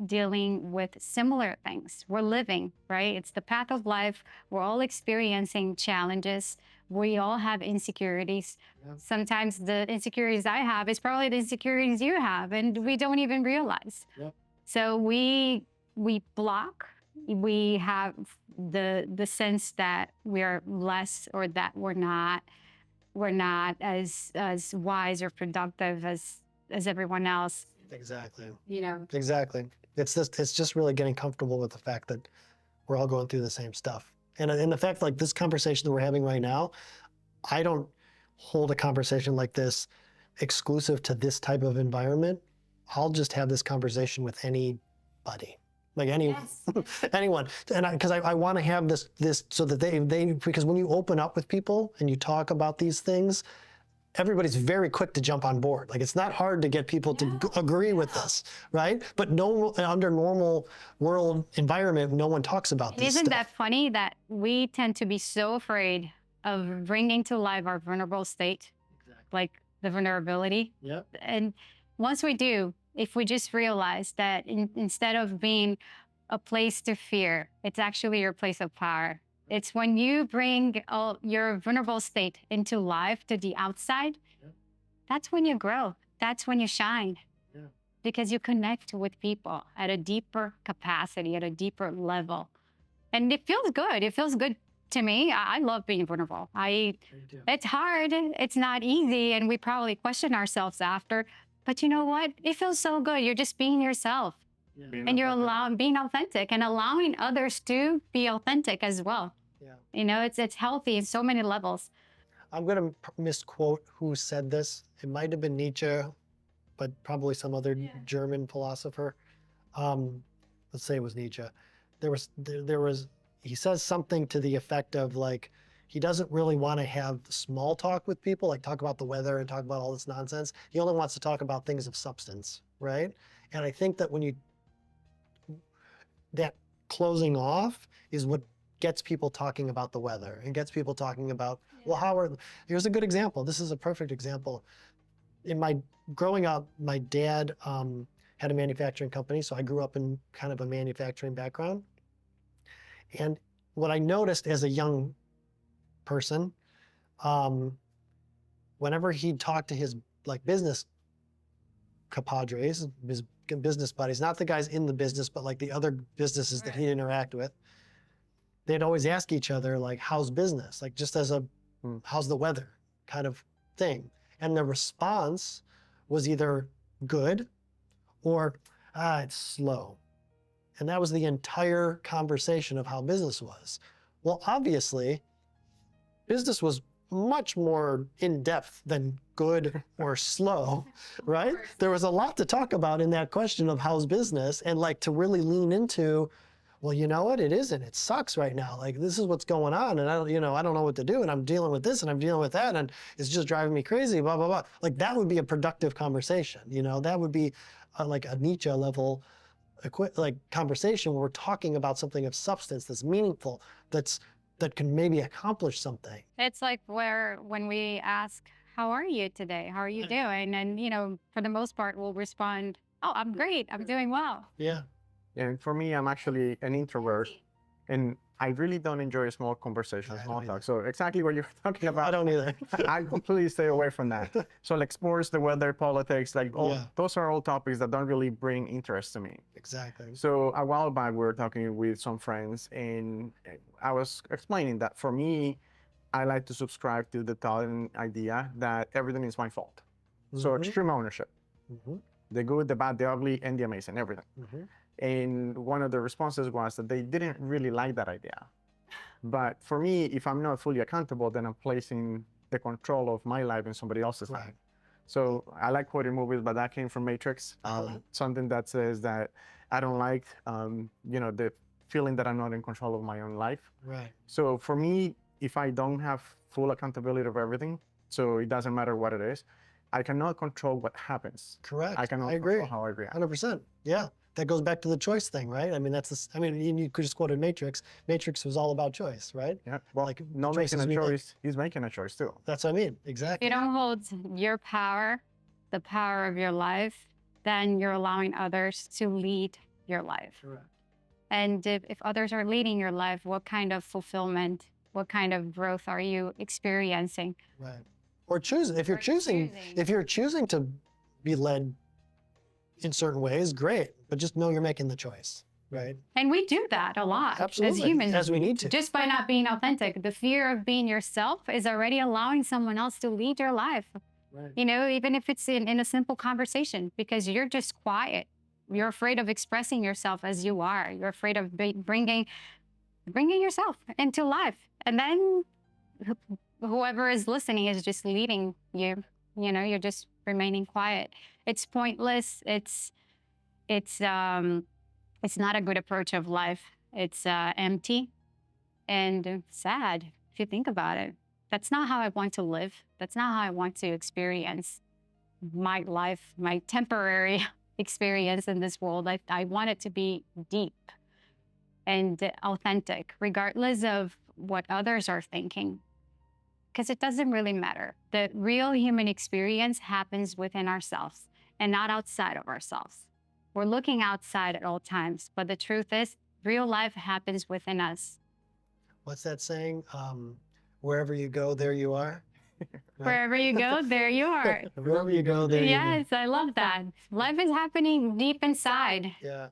dealing with similar things. We're living, right? It's the path of life. We're all experiencing challenges. We all have insecurities. Yeah. Sometimes the insecurities I have is probably the insecurities you have, and we don't even realize. Yep. So we block. We have the sense that we are less, or that we're not as wise or productive as everyone else. Exactly. Exactly. It's just really getting comfortable with the fact that we're all going through the same stuff. And the fact, like this conversation that we're having right now, I don't hold a conversation like this exclusive to this type of environment. I'll just have this conversation with anybody, like anyone. And because I want to have this so that they because when you open up with people and you talk about these things, everybody's very quick to jump on board. Like, it's not hard to get people to agree with this, right? But under normal world environment, no one talks about this Isn't stuff. that funny that we tend to be so afraid of bringing to life our vulnerable state, like the vulnerability? Yep. And once we do, if we just realize that instead of being a place to fear, it's actually your place of power. It's when you bring your vulnerable state into life, to the outside, that's when you grow. That's when you shine. Yeah. Because you connect with people at a deeper capacity, at a deeper level. And it feels good. It feels good to me. I love being vulnerable. It's hard. It's not easy. And we probably question ourselves after. But you know what? It feels so good. You're just being yourself. Yeah. And you're being authentic and allowing others to be authentic as well. Yeah. It's healthy in so many levels. I'm going to misquote who said this. It might have been Nietzsche, but probably some other German philosopher. Let's say it was Nietzsche. He says something to the effect of like, he doesn't really want to have small talk with people, like talk about the weather and talk about all this nonsense. He only wants to talk about things of substance, right? And I think that that closing off is what gets people talking about the weather and gets people talking about, here's a good example. This is a perfect example. In my growing up, my dad, had a manufacturing company. So I grew up in kind of a manufacturing background. And what I noticed as a young person, whenever he'd talk to his like business compadres, his business buddies, not the guys in the business, but like the other businesses that he'd interact with, they'd always ask each other like, how's business? Like just as a, how's the weather kind of thing. And the response was either good or, it's slow. And that was the entire conversation of how business was. Well, obviously, business was much more in-depth than good or slow, right? There was a lot to talk about in that question of how's business, and like to really lean into, well, you know what, it isn't, it sucks right now. Like this is what's going on, and I don't know what to do, and I'm dealing with this and I'm dealing with that, and it's just driving me crazy, blah, blah, blah. Like that would be a productive conversation, that would be like a Nietzsche level like conversation where we're talking about something of substance that's meaningful, that can maybe accomplish something. It's like when we ask, how are you today? How are you doing? And, for the most part, we'll respond, oh, I'm great. I'm doing well. Yeah. And for me, I'm actually an introvert, and I really don't enjoy small conversations, small talk. So exactly what you're talking about. I don't either. I completely stay away from that. So like sports, the weather, politics, like those are all topics that don't really bring interest to me. Exactly. So a while back, we were talking with some friends, and I was explaining that for me, I like to subscribe to the thought and idea that everything is my fault. So extreme ownership, the good, the bad, the ugly, and the amazing, everything. And one of the responses was that they didn't really like that idea. But for me, if I'm not fully accountable, then I'm placing the control of my life in somebody else's life. So I like quoting movies, but that came from Matrix. Something that says that I don't like, the feeling that I'm not in control of my own life. Right. So for me, if I don't have full accountability of everything, so it doesn't matter what it is, I cannot control what happens. Correct. I cannot control how I react. 100%. Yeah. That goes back to the choice thing, right? I mean, you could just quote Matrix. Matrix was all about choice, right? Yeah. Well, like not making a choice, he's making a choice too. That's what I mean. Exactly. If you don't hold your power, the power of your life, then you're allowing others to lead your life. Correct. And if others are leading your life, what kind of fulfillment, what kind of growth are you experiencing? Right. Or choose, if you're choosing to be led in certain ways, great, but just know you're making the choice, right? And we do that a lot Absolutely. as humans. As we need to. Just by not being authentic. The fear of being yourself is already allowing someone else to lead your life. Right. Even if it's in a simple conversation, because you're just quiet. You're afraid of expressing yourself as you are. You're afraid of bringing yourself into life. And then whoever is listening is just leading you. You're just remaining quiet. It's pointless. It's not a good approach of life. It's empty and sad if you think about it. That's not how I want to live. That's not how I want to experience my life, my temporary experience in this world. I want it to be deep and authentic, regardless of what others are thinking. Because it doesn't really matter. The real human experience happens within ourselves and not outside of ourselves. We're looking outside at all times, but the truth is, real life happens within us. What's that saying? Wherever you go, there you are. Right? Wherever you go, there you are. Wherever you go, there you are. Yes, I love that. Life is happening deep inside. Yeah.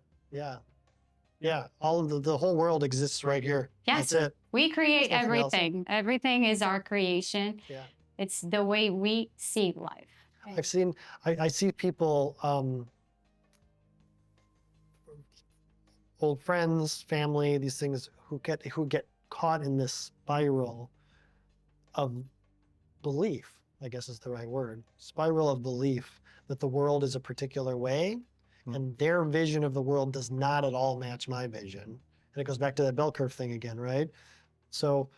All of the whole world exists right here. Yes. That's it. We create There's nothing else. everything. Everything is our creation. Yeah. It's the way we see life. I see people, old friends, family, these things who get caught in this spiral of belief, I guess is the right word, spiral of belief that the world is a particular way, and their vision of the world does not at all match my vision. And it goes back to that bell curve thing again, right? So,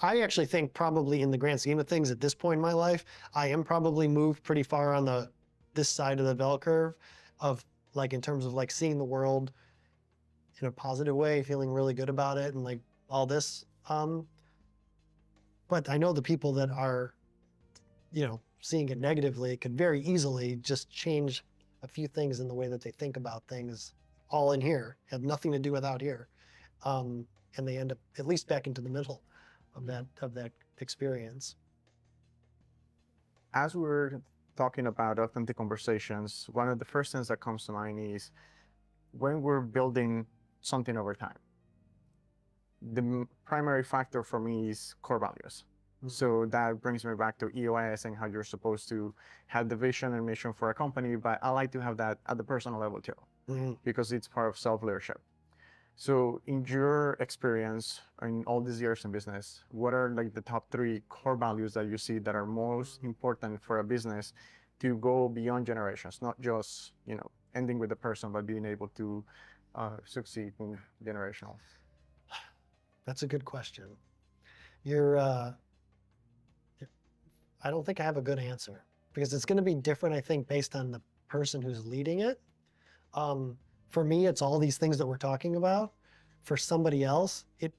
I actually think probably in the grand scheme of things at this point in my life, I am probably moved pretty far on this side of the bell curve of like, in terms of like seeing the world in a positive way, feeling really good about it and like all this. But I know the people that are, seeing it negatively could very easily just change a few things in the way that they think about things all in here, have nothing to do with out here. And they end up at least back into the middle of that experience. As we're talking about authentic conversations, one of the first things that comes to mind is when we're building something over time. The primary factor for me is core values. So that brings me back to EOS and how you're supposed to have the vision and mission for a company, but I like to have that at the personal level too, because it's part of self-leadership. So in your experience in all these years in business, what are like the top 3 core values that you see that are most important for a business to go beyond generations, not just, ending with the person, but being able to succeed in generational? That's a good question. I don't think I have a good answer because it's going to be different, I think, based on the person who's leading it. For me, it's all these things that we're talking about. For somebody else, it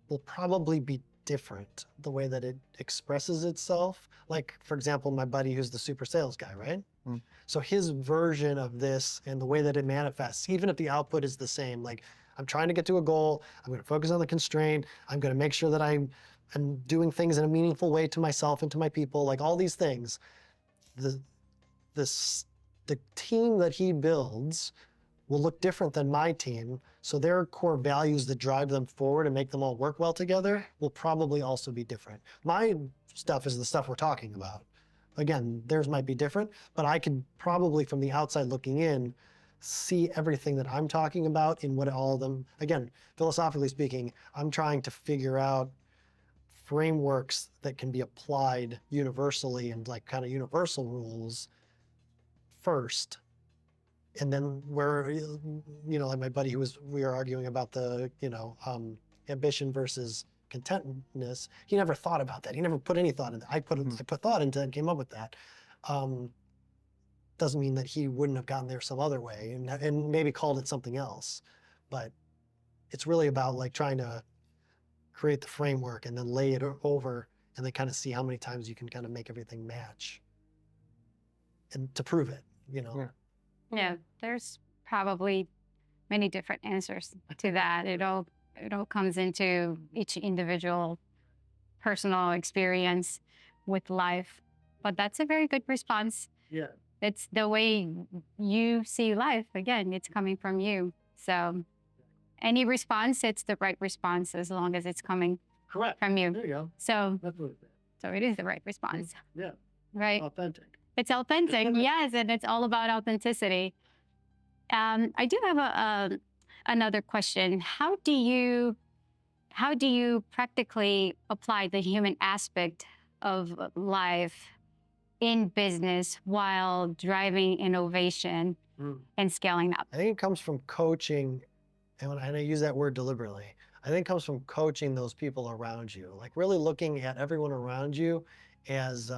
will probably be different, the way that it expresses itself. Like, for example, my buddy who's the super sales guy, right? So his version of this and the way that it manifests, even if the output is the same, like I'm trying to get to a goal, I'm going to focus on the constraint, I'm going to make sure that I'm doing things in a meaningful way to myself and to my people, like all these things. The team that he builds will look different than my team. So their core values that drive them forward and make them all work well together will probably also be different. My stuff is the stuff we're talking about. Again, theirs might be different, but I could probably, from the outside looking in, see everything that I'm talking about in what all of them, again, philosophically speaking, I'm trying to figure out frameworks that can be applied universally and like kind of universal rules first. And then where, like my buddy we were arguing about the, ambition versus contentness. He never thought about that. He never put any thought into that. I put thought into it and came up with that. Doesn't mean that he wouldn't have gotten there some other way and maybe called it something else. But it's really about like trying to create the framework and then lay it over and then kind of see how many times you can kind of make everything match and to prove it, Yeah, there's probably many different answers to that. It all comes into each individual personal experience with life. But that's a very good response. Yeah. It's the way you see life. Again, it's coming from you. So any response, it's the right response as long as it's coming Correct. from you. There you go. So, That's what it is. so it is the right response. Yeah. Right. Authentic. It's authentic, yes, and it's all about authenticity. I do have another question. How do you practically apply the human aspect of life in business while driving innovation and scaling up? I think it comes from coaching, and I use that word deliberately. I think it comes from coaching those people around you, like really looking at everyone around you as,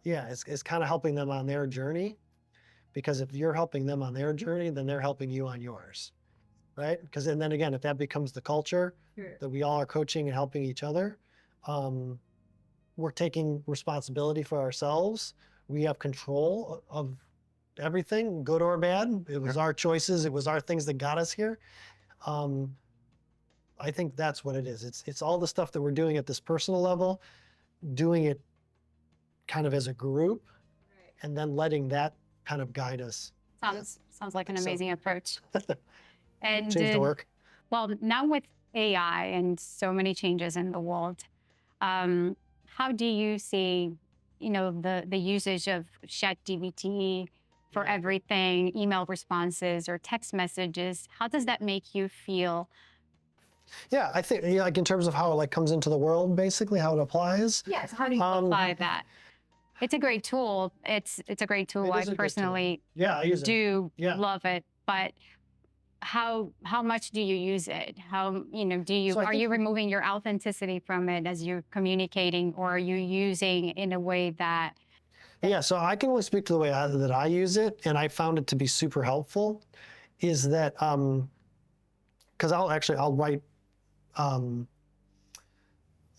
it's kind of helping them on their journey. Because if you're helping them on their journey, then they're helping you on yours, right? Because and then again, if that becomes the culture that we all are coaching and helping each other, we're taking responsibility for ourselves. We have control of everything, good or bad. It was our choices. It was our things that got us here. I think that's what it is. It's all the stuff that we're doing at this personal level, doing it kind of as a group, and then letting that kind of guide us. Sounds like an amazing approach. And Change the work. Well, now with AI and so many changes in the world, how do you see, the usage of ChatGPT for everything, email responses or text messages? How does that make you feel? Yeah, I think like in terms of how it like comes into the world, basically how it applies. Yes. How do you apply that? It's a great tool. It's a great tool. I personally I use do love it. But how much do you use it? How are you removing your authenticity from it as you're communicating, or are you using in a way that? Yeah, so I can only speak to the way that I use it, and I found it to be super helpful. Is that because I'll write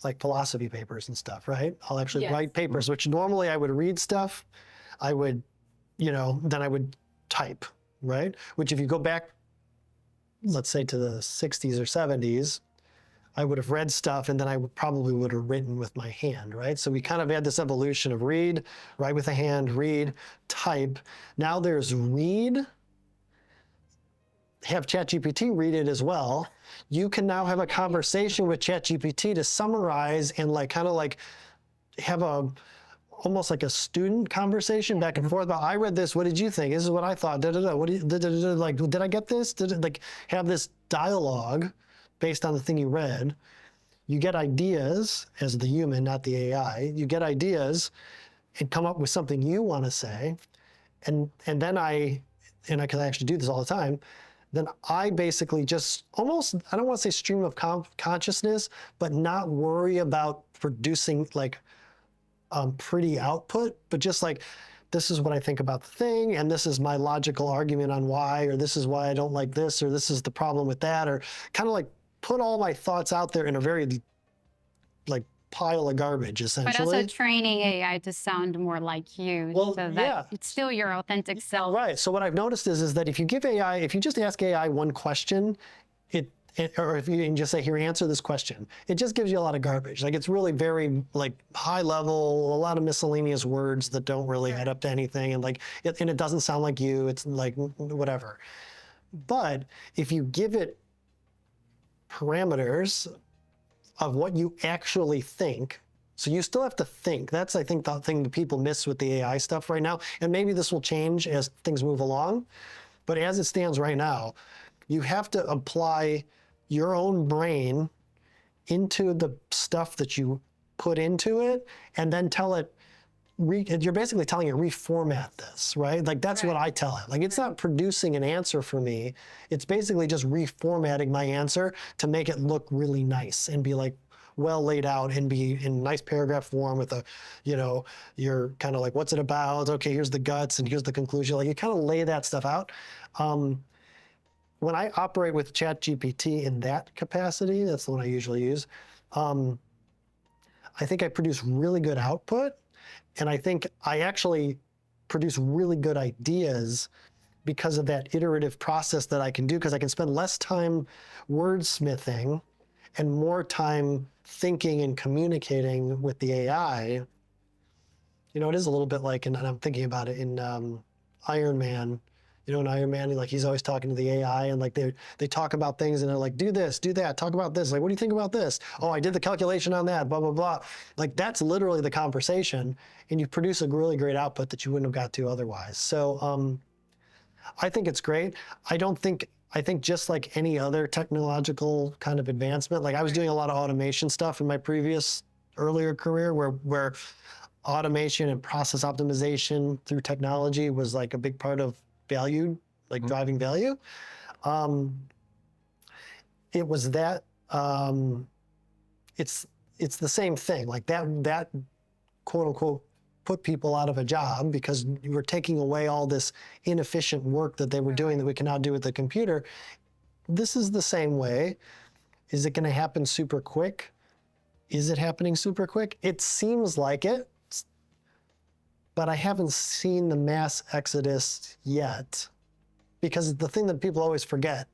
like philosophy papers and stuff, right? I'll actually write papers, which normally I would read stuff. I would, then I would type, right? Which if you go back, let's say to the 60s or 70s, I would have read stuff and then I probably would have written with my hand, right? So we kind of had this evolution of read, write with a hand, read, type. Now there's read, have ChatGPT read it as well. You can now have a conversation with ChatGPT to summarize and kind of have almost like a student conversation back and forth about, I read this, what did you think? This is what I thought, what do you, did I get this? Did it, have this dialogue based on the thing you read. You get ideas as the human, not the AI. You get ideas and come up with something you want to say. And then I can actually do this all the time, then I basically just almost, I don't want to say stream of consciousness, but not worry about producing pretty output, but just this is what I think about the thing, and this is my logical argument on why, or this is why I don't like this, or this is the problem with that, or kind of put all my thoughts out there in a very pile of garbage, essentially. But also training AI to sound more like you, well, so that yeah. it's still your authentic self. Right. So what I've noticed is that if you just ask AI one question, or if you can just say, here, answer this question, it just gives you a lot of garbage. It's really very high level, a lot of miscellaneous words that don't really add up to anything, and it doesn't sound like you. It's whatever. But if you give it parameters of what you actually think, so you still have to think. That's, I think, the thing that people miss with the AI stuff right now. And maybe this will change as things move along. But as it stands right now, you have to apply your own brain into the stuff that you put into it, and then tell it, you're basically telling it, reformat this, right? That's what I tell it. It's not producing an answer for me. It's basically just reformatting my answer to make it look really nice and be well laid out and be in nice paragraph form with you're kind of what's it about? Okay, here's the guts and here's the conclusion. You kind of lay that stuff out. When I operate with ChatGPT in that capacity, that's the one I usually use, I think I produce really good output. And I think I actually produce really good ideas because of that iterative process that I can do, because I can spend less time wordsmithing and more time thinking and communicating with the AI. It is a little bit and I'm thinking about it in Iron Man. In Iron Man, he's always talking to the AI, and they talk about things, and they're do this, do that, talk about this. What do you think about this? Oh, I did the calculation on that, blah, blah, blah. That's literally the conversation, and you produce a really great output that you wouldn't have got to otherwise. So I think it's great. I think just like any other technological kind of advancement, I was doing a lot of automation stuff in my earlier career where automation and process optimization through technology was a big part of value, driving value. It was that, it's the same thing. That quote unquote put people out of a job because you were taking away all this inefficient work that they were doing that we can now do with the computer. This is the same way. Is it going to happen super quick? Is it happening super quick? It seems like it, but I haven't seen the mass exodus yet, because the thing that people always forget,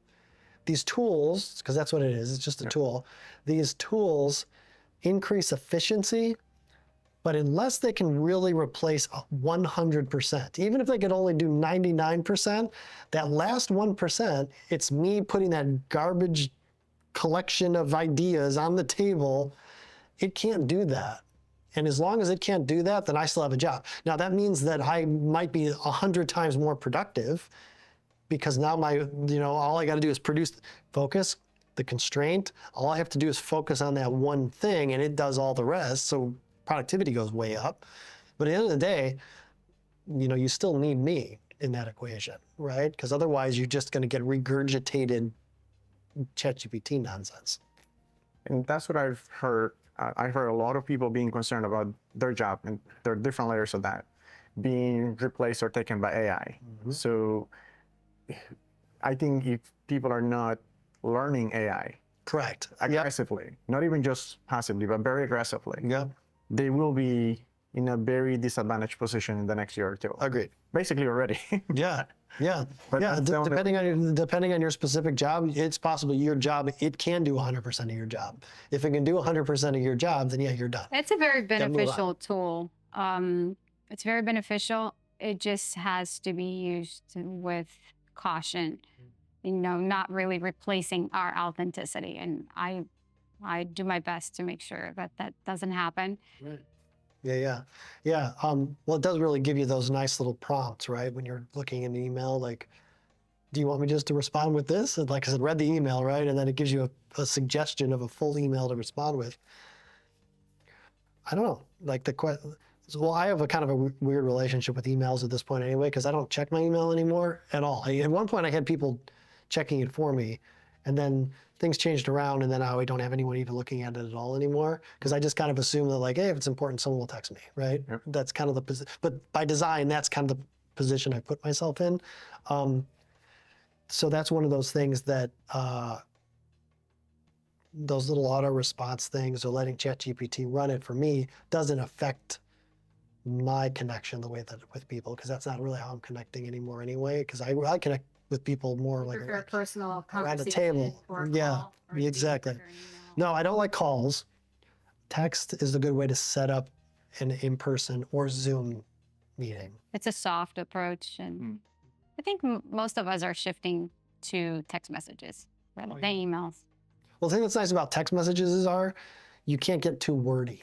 these tools, because that's what it is, it's just a tool, these tools increase efficiency, but unless they can really replace 100%, even if they could only do 99%, that last 1%, it's me putting that garbage collection of ideas on the table. It can't do that. And as long as it can't do that, then I still have a job. Now, that means that I might be 100 times more productive, because now all I got to do is focus, the constraint. All I have to do is focus on that one thing, and it does all the rest. So productivity goes way up. But at the end of the day, you still need me in that equation, right? Because otherwise, you're just going to get regurgitated ChatGPT nonsense. And that's what I've heard. I've heard a lot of people being concerned about their job, and there are different layers of that, being replaced or taken by AI. Mm-hmm. So I think if people are not learning AI correct aggressively, not even just passively, but very aggressively, yep, they will be, in a very disadvantaged position in the next year or two. Agreed. Basically already. Yeah, yeah, But yeah. that's the only- Depending on your specific job, it's possible your job it can do 100% of your job. If it can do 100% of your job, then yeah, you're done. It's a very move on. beneficial tool. It's very beneficial. It just has to be used with caution, not really replacing our authenticity. And I do my best to make sure that that doesn't happen. Right. Yeah. Well, it does really give you those nice little prompts, right? When you're looking in the email, like, do you want me just to respond with this? And like I said, read the email, right? And then it gives you a suggestion of a full email to respond with. I don't know, like well, I have a kind of a weird relationship with emails at this point anyway, because I don't check my email anymore at all. At one point I had people checking it for me, and then things changed around, and then now I don't have anyone even looking at it at all anymore, because I just kind of assume that like, hey, if it's important, someone will text me, right? Yep. That's kind of the position, but by design, that's kind of the position I put myself in. So that's one of those things that those little auto response things or letting ChatGPT run it for me doesn't affect my connection the way that with people, because that's not really how I'm connecting anymore anyway, because I connect with people more like Prefer a personal around a conversation table. or a Yeah, call or a exactly. text or email. No, I don't like calls. Text is a good way to set up an in-person or Zoom meeting. It's a soft approach, and I think most of us are shifting to text messages rather than emails. Well, the thing that's nice about text messages you can't get too wordy,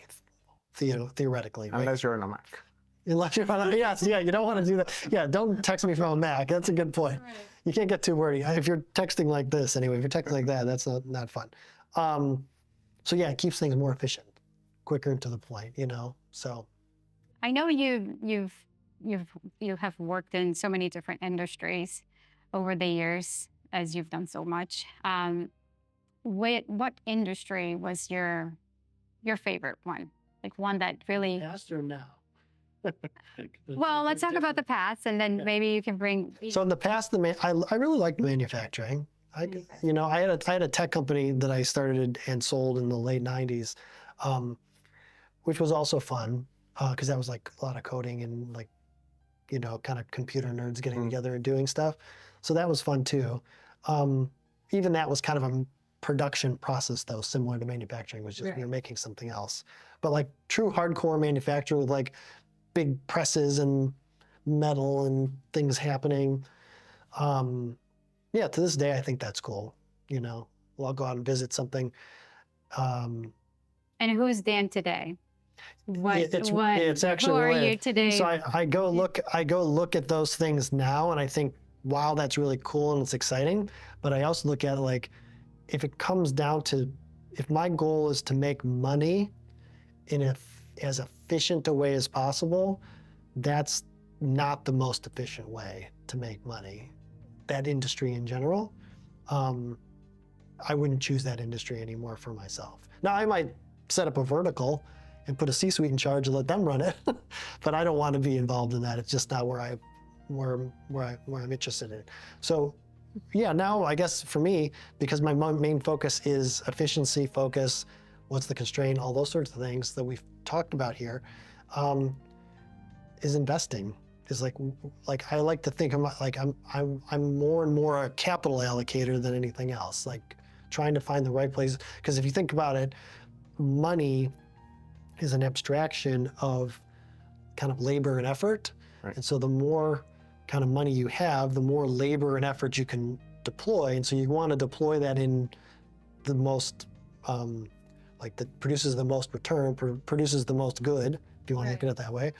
theoretically. Right? Unless you're on a Mac. Unless you're on a, yes, yeah, you don't want to do that. Yeah, don't text me from a Mac. That's a good point. Right. You can't get too wordy. If you're texting like this, anyway, if you're texting like that, that's not fun. So yeah, it keeps things more efficient, quicker and to the point, So I know you have worked in so many different industries over the years, as you've done so much. What industry was your favorite one? Like one that really... past or now? Well, let's talk about the past, and then maybe you can bring... So in the past, I really liked manufacturing. I had a tech company that I started and sold in the late 90s, which was also fun because that was like a lot of coding and like, kind of computer nerds getting together and doing stuff. So that was fun too. Even that was kind of a production process though, similar to manufacturing, was just you're making something else. But like true hardcore manufacturing with like big presses and metal and things happening. Yeah, to this day, I think that's cool. I'll go out and visit something. And who's Dan today? It's actually who are weird. you today? So I go look at those things now, and I think, wow, that's really cool and it's exciting. But I also look at it like, if it comes down to, if my goal is to make money in as efficient a way as possible, that's not the most efficient way to make money. That industry in general, I wouldn't choose that industry anymore for myself. Now I might set up a vertical and put a C-suite in charge and let them run it, but I don't want to be involved in that. It's just not where I'm interested in. So yeah, now I guess for me, because my main focus is efficiency focus, what's the constraint, all those sorts of things that we've talked about here, is investing. Is like I like to think I'm more and more a capital allocator than anything else. Like trying to find the right place, because if you think about it, money is an abstraction of kind of labor and effort, and so the more kind of money you have, the more labor and effort you can deploy, and so you want to deploy that in the most that produces the most return, produces the most good, if you want to look at it that way.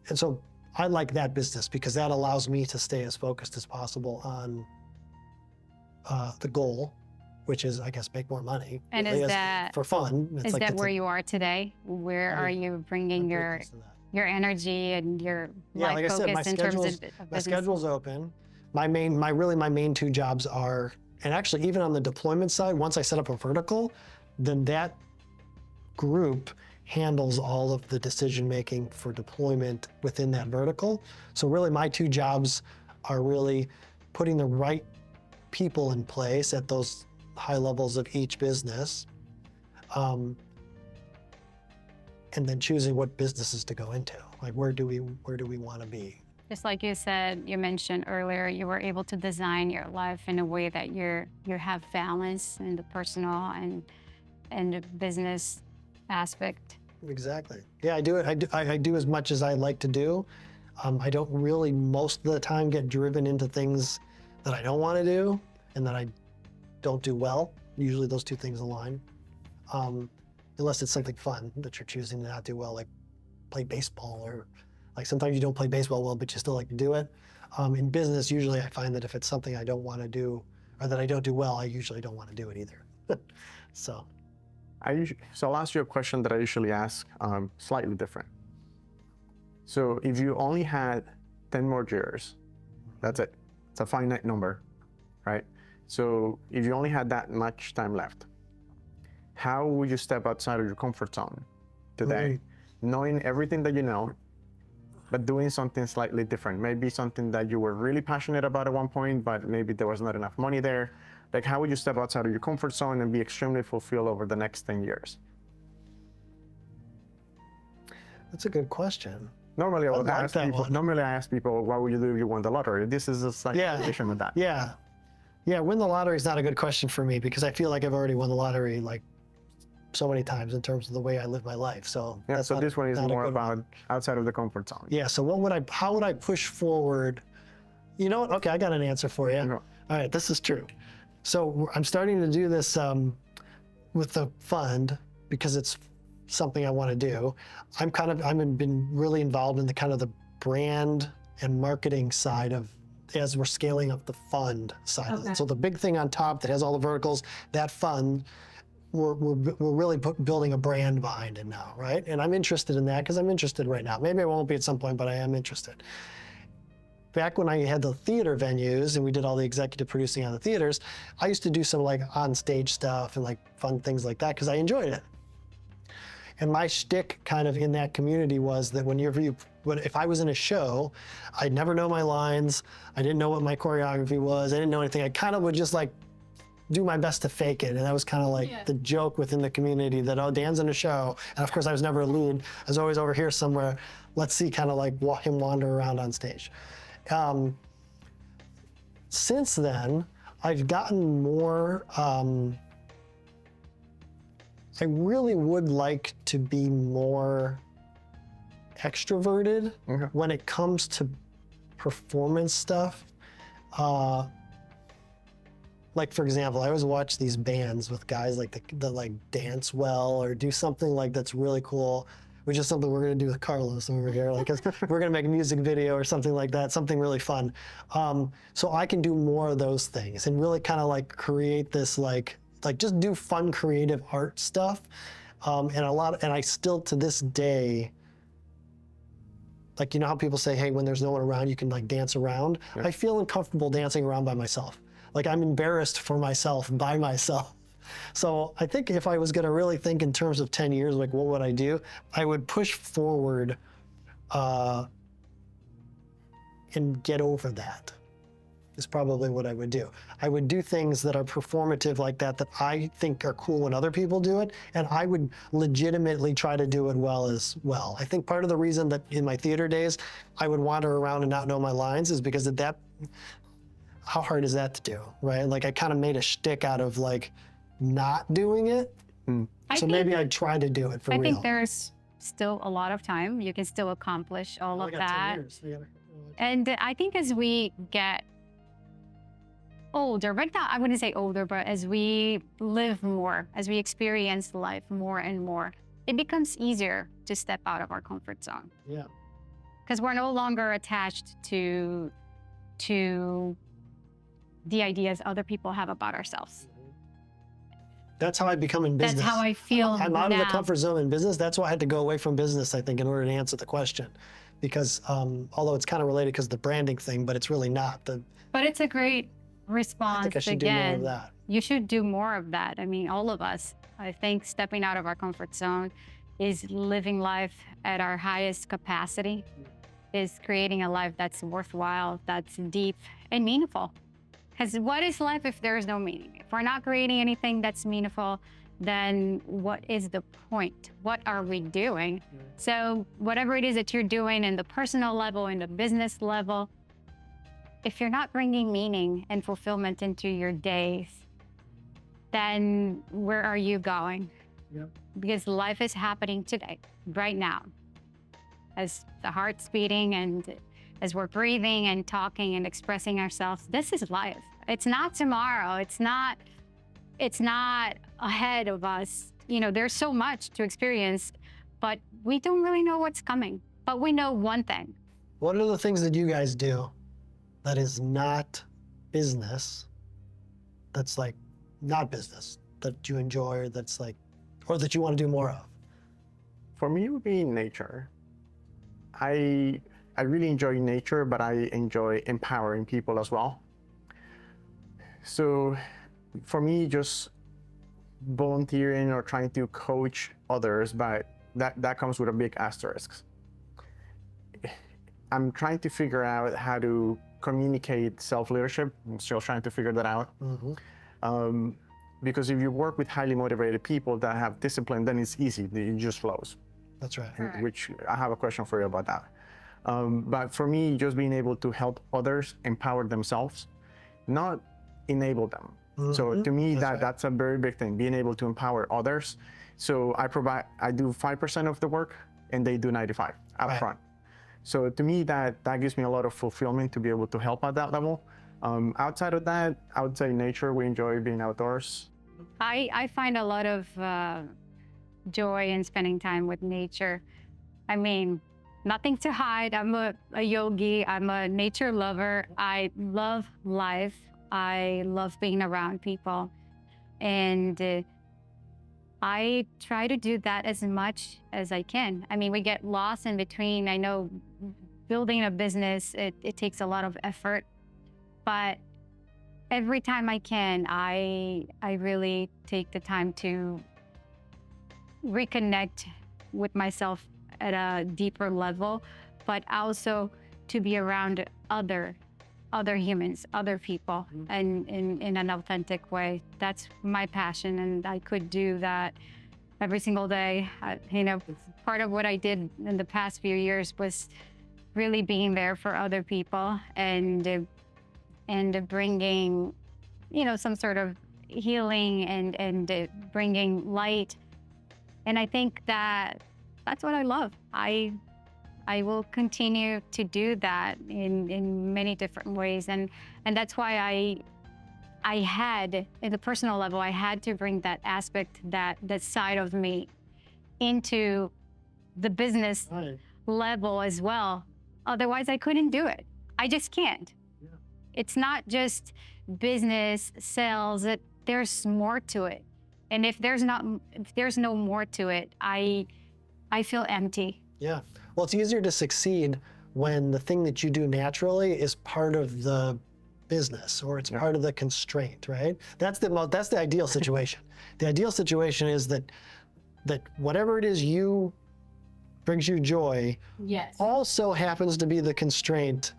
And so I like that business because that allows me to stay as focused as possible on the goal, which is, I guess, make more money. And really, is that for fun? Is like that where you are today? Where are you bringing your energy and your life like I said, focus in terms of my business? schedule's open. My main two jobs are, and actually even on the deployment side, once I set up a vertical, then that group handles all of the decision making for deployment within that vertical. So really my two jobs are really putting the right people in place at those high levels of each business, and and then choosing what businesses to go into. Like where do we want to be? Just like you said, you mentioned earlier, you were able to design your life in a way that you have balance in the personal and the business aspect. Exactly. Yeah, I do it. I do as much as I like to do. I don't really most of the time get driven into things that I don't want to do and that I don't do well. Usually those two things align. Unless it's something fun that you're choosing to not do well, like play baseball, or like sometimes you don't play baseball well, but you still like to do it. In business, usually I find that if it's something I don't want to do or that I don't do well, I usually don't want to do it either. So I'll ask you a question that I usually ask, slightly different. So if you only had 10 more years, that's it. It's a finite number, right? So if you only had that much time left, how would you step outside of your comfort zone today, knowing everything that you know, but doing something slightly different? Maybe something that you were really passionate about at one point, but maybe there was not enough money there. Like, how would you step outside of your comfort zone and be extremely fulfilled over the next 10 years? that's a good question. Normally, I like that one. Normally, I ask people, what would you do if you won the lottery? This is a slight variation of that. Yeah, win the lottery is not a good question for me because I feel like I've already won the lottery like so many times in terms of the way I live my life. So yeah, so this one is more about outside of the comfort zone. Yeah, so how would I push forward? You know what? Okay, I got an answer for you. No. All right, this is true. So I'm starting to do this with the fund because it's something I want to do. I've been really involved in the kind of the brand and marketing side of as we're scaling up the fund side of it. So the big thing on top that has all the verticals, that fund, we're really building a brand behind it now, right? And I'm interested in that because I'm interested right now. Maybe I won't be at some point, but I am interested. Back when I had the theater venues and we did all the executive producing on the theaters, I used to do some like on stage stuff and like fun things like that because I enjoyed it. And my shtick kind of in that community was that if I was in a show, I'd never know my lines. I didn't know what my choreography was. I didn't know anything. I kind of would just like do my best to fake it. And that was kind of like the joke within the community that, oh, Dan's in a show. And of course I was never a lead. I was always over here somewhere. Let's see kind of like him wander around on stage. Since then, I've gotten more, I really would like to be more extroverted when it comes to performance stuff. Like for example, I always watch these bands with guys like that like dance well or do something like that's really cool, which is something we're gonna do with Carlos over here. Like we're gonna make a music video or something like that, something really fun. So I can do more of those things and really kind of like create this like just do fun creative art stuff. And I still to this day, like, you know how people say, hey, when there's no one around, you can like dance around. I feel uncomfortable dancing around by myself. Like I'm embarrassed for myself by myself. So I think if I was gonna really think in terms of 10 years, like what would I do? I would push forward and get over that is probably what I would do. I would do things that are performative like that I think are cool when other people do it, and I would legitimately try to do it well as well. I think part of the reason that in my theater days, I would wander around and not know my lines is because of that, how hard is that to do, right? Like I kind of made a shtick out of like not doing it. So maybe I'd try to do it for real. I think there's still a lot of time. You can still accomplish all of that. 10 years. And I think as we get older, but not, I wouldn't say older, but as we live more, as we experience life more and more, it becomes easier to step out of our comfort zone. Yeah. Because we're no longer attached to the ideas other people have about ourselves. That's how I become in business. That's how I feel I'm out now. of the comfort zone in business. That's why I had to go away from business, I think, in order to answer the question. Because although it's kind of related because of the branding thing, but it's really not. But it's a great response. I think I should do more of that. You should do more of that. I mean, all of us. I think stepping out of our comfort zone is living life at our highest capacity, is creating a life that's worthwhile, that's deep and meaningful. Because what is life if there is no meaning? If we're not creating anything that's meaningful, then what is the point? What are we doing? So whatever it is that you're doing in the personal level, in the business level, if you're not bringing meaning and fulfillment into your days, then where are you going? Yep. Because life is happening today, right now. As the heart's beating and as we're breathing and talking and expressing ourselves, this is life. It's not tomorrow. It's not ahead of us. You know, there's so much to experience, but we don't really know what's coming. But we know one thing. What are the things that you guys do that is not business, that's like not business, that you enjoy, or that's like, or that you want to do more of? For me, it would be nature. I really enjoy nature, but I enjoy empowering people as well. So for me, just volunteering or trying to coach others, but that comes with a big asterisk. I'm trying to figure out how to communicate self-leadership. I'm still trying to figure that out. Because if you work with highly motivated people that have discipline, then it's easy, it just flows. That's right. Correct. Which I have a question for you about that. But for me, just being able to help others empower themselves, not enable them. So to me, that's a very big thing, being able to empower others. So I do 5% of the work and they do 95 up front. So to me, that gives me a lot of fulfillment to be able to help at that level. Outside of that, I would say nature, we enjoy being outdoors. I find a lot of joy in spending time with nature. I mean, nothing to hide. I'm a yogi. I'm a nature lover. I love life. I love being around people. And I try to do that as much as I can. I mean, we get lost in between. I know building a business, it takes a lot of effort. But every time I can, I really take the time to reconnect with myself at a deeper level, but also to be around other humans, other people, and in an authentic way. That's my passion, and I could do that every single day. Part of what I did in the past few years was really being there for other people and bringing, some sort of healing and bringing light. And I think that's what I love. I will continue to do that in many different ways. And that's why I had, at the personal level, I had to bring that aspect, that side of me into the business level as well. Otherwise, I couldn't do it. I just can't. Yeah. It's not just business, sales, there's more to it. And if there's no more to it, I feel empty. Yeah. Well, it's easier to succeed when the thing that you do naturally is part of the business, or it's part of the constraint, right? That's the ideal situation. The ideal situation is that whatever it is you brings you joy, also happens to be the constraint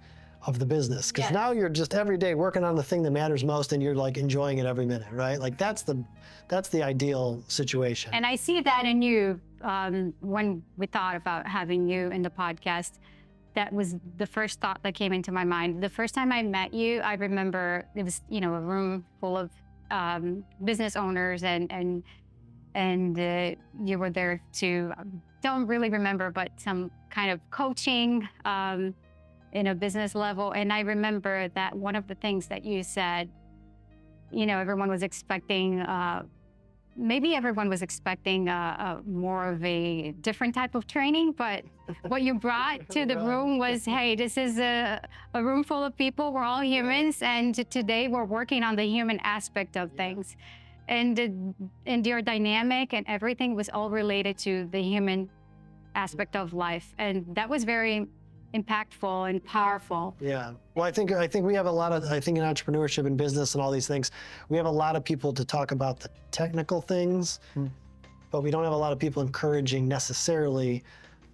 of the business. Because now you're just every day working on the thing that matters most, and you're like enjoying it every minute, right? Like that's the ideal situation. And I see that in you. When we thought about having you in the podcast, that was the first thought that came into my mind. The first time I met you, I remember it was, a room full of business owners, and you were there to, don't really remember, but some kind of coaching in a business level. And I remember that one of the things that you said, everyone was expecting, maybe everyone was expecting more of a different type of training, but what you brought to the room was, hey, this is a room full of people, we're all humans, and today we're working on the human aspect of things. And your dynamic and everything was all related to the human aspect of life. And that was very impactful and powerful. Yeah. Well, I think we have I think in entrepreneurship and business and all these things, we have a lot of people to talk about the technical things, but we don't have a lot of people encouraging necessarily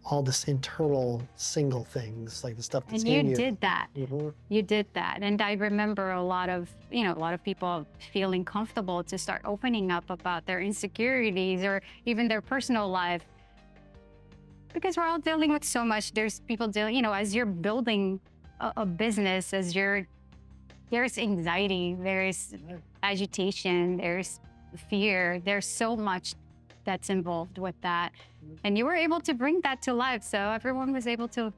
all this internal single things, like the stuff that's And in you you. did that. Mhm. You did that. And I remember a lot of people feeling comfortable to start opening up about their insecurities or even their personal life. Because we're all dealing with so much. There's people dealing, as you're building a business, there's anxiety, there's agitation, there's fear, there's so much that's involved with that. And you were able to bring that to life. So everyone was able to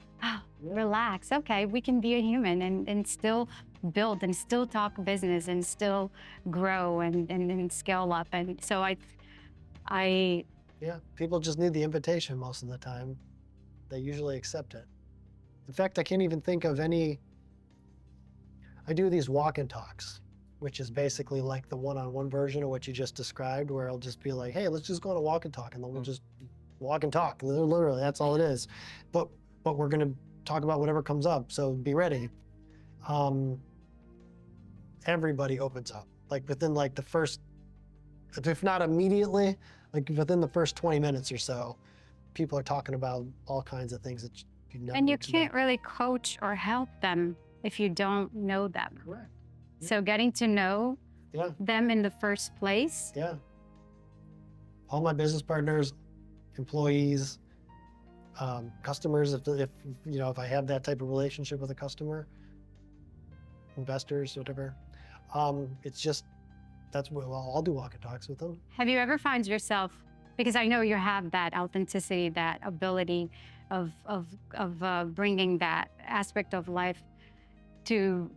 relax. Okay, we can be a human and still build and still talk business and still grow and scale up. And so I Yeah, people just need the invitation most of the time. They usually accept it. In fact, I can't even think of any. I do these walk and talks, which is basically like the one-on-one version of what you just described, where I'll just be like, hey, let's just go on a walk and talk, and then we'll just walk and talk. Literally, that's all it is. But we're gonna talk about whatever comes up, so be ready. Everybody opens up, like within like the first, if not immediately, like within the first 20 minutes or so, people are talking about all kinds of things that you never and you expect. can't really coach or help them if you don't know them. Correct. So getting to know Yeah. them in the first place. Yeah. All my business partners, employees, customers, if I have that type of relationship with a customer, investors, whatever, it's just, that's what I'll do walk and talks with them. Have you ever found yourself, because I know you have that authenticity, that ability of bringing that aspect of life to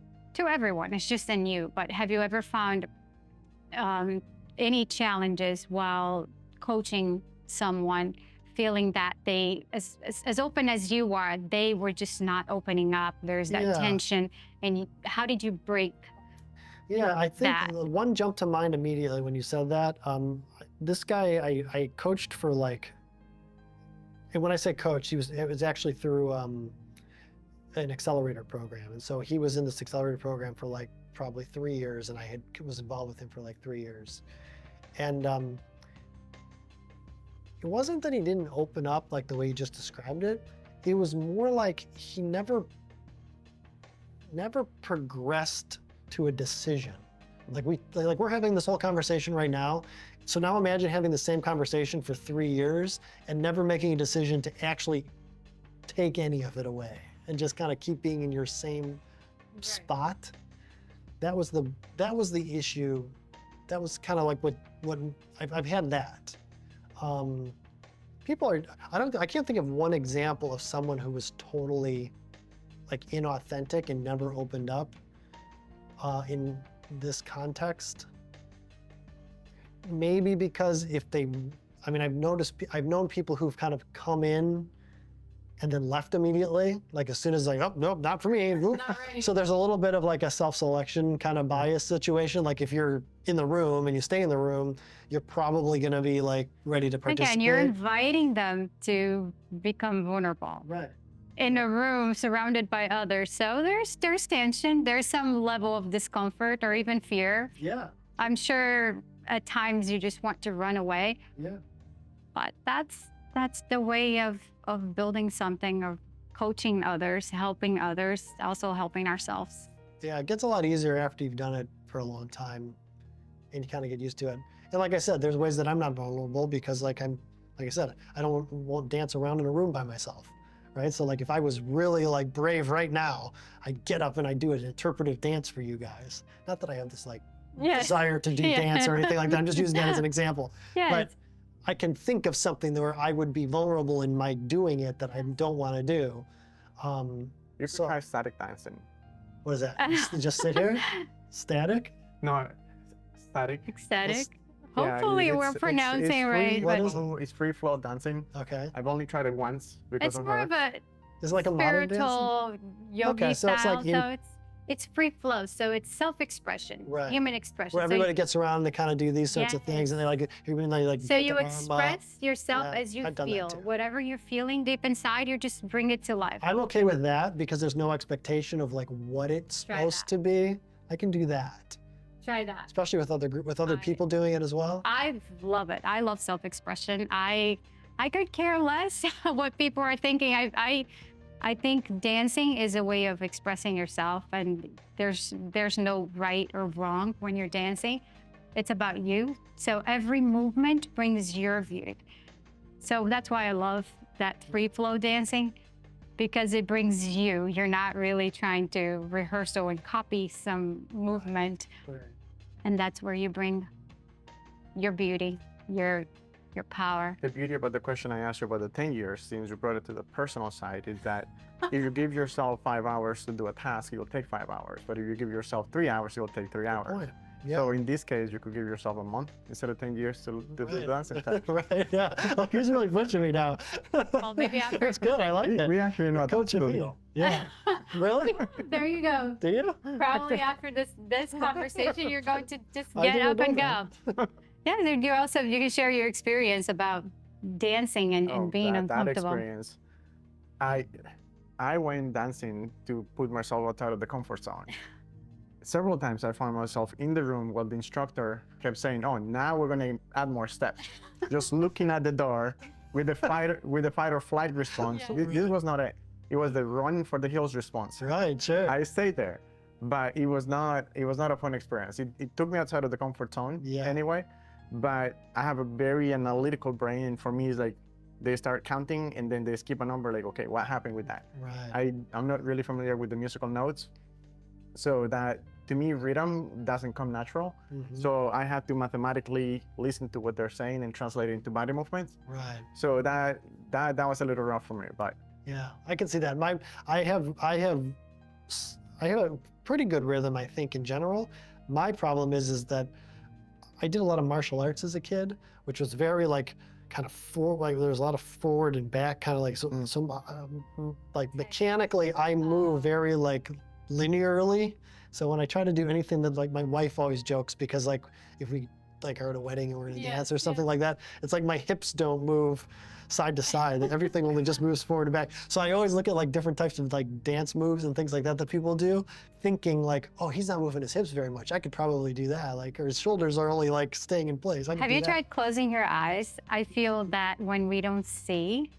everyone. It's just in you. But have you ever found any challenges while coaching someone, feeling that they, as open as you are, they were just not opening up? There's that tension. And how did you break? Yeah, I think that? the one jumped to mind immediately when you said that. This guy I coached for like, and when I say coach, it was actually through an accelerator program. And so he was in this accelerator program for like probably 3 years, and I was involved with him for like 3 years. And it wasn't that he didn't open up like the way you just described it. It was more like he never progressed to a decision. Like we're having this whole conversation right now. So now imagine having the same conversation for 3 years and never making a decision to actually take any of it away and just kind of keep being in your same spot. That was the issue. That was kind of like what I've had that. I can't think of one example of someone who was totally like inauthentic and never opened up in this context. Maybe because I've known people who've kind of come in and then left immediately, like as soon as like, oh, nope, not for me. So there's a little bit of like a self-selection kind of bias situation. Like if you're in the room and you stay in the room, you're probably gonna be like ready to participate. Again, you're inviting them to become vulnerable. Right. In a room surrounded by others. So there's tension, there's some level of discomfort or even fear. Yeah. I'm sure at times you just want to run away. Yeah. But that's the way of building something, of coaching others, helping others, also helping ourselves. Yeah, it gets a lot easier after you've done it for a long time and you kind of get used to it. And like I said, there's ways that I'm not vulnerable because like I said, I won't dance around in a room by myself, right? So like if I was really like brave right now, I'd get up and I'd do an interpretive dance for you guys. Not that I have this like desire to do dance or anything like that. I'm just using that as an example. Yeah. But I can think of something where I would be vulnerable in my doing it that I don't want to do. You could try static dancing. What is that? Just sit here? Static? No, static. Ecstatic. Yeah, Hopefully we're pronouncing right. What But is it? It's free flow dancing. Okay. I've only tried it once because it's of more her. of a It's like a modern dance? spiritual yogi Okay, so it's style. like So it's free flow. So it's self-expression, Right. human expression. where So everybody gets around and they kind of do these sorts of things, and they like So you put their arm up. express yourself Yeah, as you I've done that feel. too. Whatever you're feeling deep inside, you just bring it to life. I'm okay with that because there's no expectation of like what it's Try supposed that. to be. I can do that, Try that. especially with other people doing it as well. I love it. I love self-expression. I I could care less what people are thinking. I think dancing is a way of expressing yourself, and there's no right or wrong when you're dancing. It's about you. So every movement brings your beauty. So that's why I love that free flow dancing, because it brings you. You're not really trying to rehearsal and copy some movement, and that's where you bring your beauty, your power. The beauty about the question I asked you about the 10 years, since you brought it to the personal side, is that if you give yourself 5 hours to do a task, it'll take 5 hours. But if you give yourself 3 hours, it'll take 3 hours. Point. Yeah. So in this case, you could give yourself a month instead of 10 years to do the dancing task. Right, yeah. Oh, he's really pushing me now. Well, maybe after. That's good, I like it. We actually know Coach what to Emil. Yeah. Really? There you go. Do you? Probably after this conversation, you're going to just I get didn't up and know go. Yeah, then you can share your experience about dancing and being that uncomfortable. experience. I went dancing to put myself outside of the comfort zone. Several times I found myself in the room while the instructor kept saying, "Oh, now we're going to add more steps." Just looking at the door with the fight or flight response. Yeah. This was not it. It was the run for the hills response. Right, sure. I stayed there, but it was not a fun experience. It took me outside of the comfort zone anyway, but I have a very analytical brain, and for me it's like they start counting and then they skip a number, like, okay, what happened with that? Right. I'm not really familiar with the musical notes, so that to me rhythm doesn't come natural. So I had to mathematically listen to what they're saying and translate it into body movements. Right. So that was a little rough for me, but Yeah, I can see that. I have a pretty good rhythm, I think, in general. My problem is that I did a lot of martial arts as a kid, which was very like kind of like there's a lot of forward and back, kind of like like mechanically I move very like linearly. So when I try to do anything that, like, my wife always jokes, because like if we like are at a wedding and we're gonna dance or something like that, it's like my hips don't move side to side. Everything only just moves forward and back. So I always look at like different types of like dance moves and things like that people do, thinking like, oh, he's not moving his hips very much. I could probably do that. Like, or his shoulders are only like staying in place. Have you tried closing your eyes? I feel that when we don't see,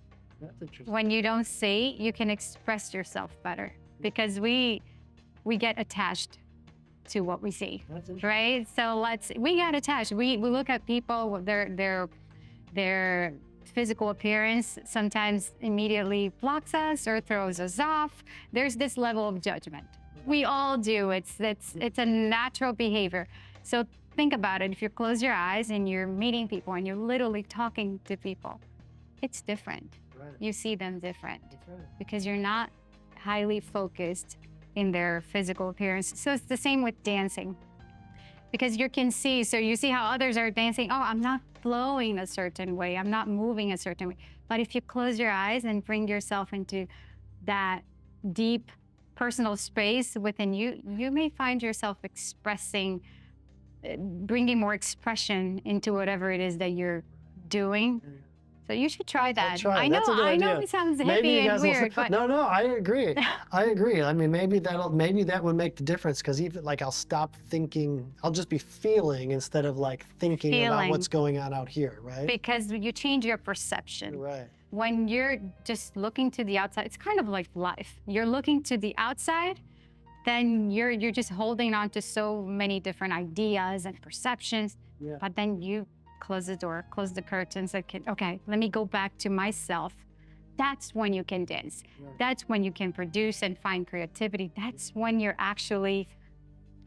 That's interesting. when you don't see, you can express yourself better, because we get attached to what we see, That's interesting. right? So we get attached. We look at people, their physical appearance sometimes immediately blocks us or throws us off. There's this level of judgment. We all do. It's a natural behavior. So think about it. If you close your eyes and you're meeting people and you're literally talking to people, it's different. Right. You see them different That's right. because you're not highly focused in their physical appearance. So it's the same with dancing, because you can see, so you see how others are dancing. Oh, I'm not flowing a certain way. I'm not moving a certain way. But if you close your eyes and bring yourself into that deep personal space within you, you may find yourself expressing, bringing more expression into whatever it is that you're doing. So you should try that. try it. I know, That's a good I know idea. it sounds Maybe you hippie and guys will weird, say- but No, I agree. I agree. I mean, maybe that would make the difference, because even like I'll stop thinking, I'll just be feeling instead of like thinking about Feeling. what's going on out here, right? because you change your perception. Right. When you're just looking to the outside, it's kind of like life. You're looking to the outside, then you're just holding on to so many different ideas and perceptions. Yeah. But then you close the door, close the curtains, and okay, let me go back to myself. That's when you can dance. Right. That's when you can produce and find creativity. That's when you're actually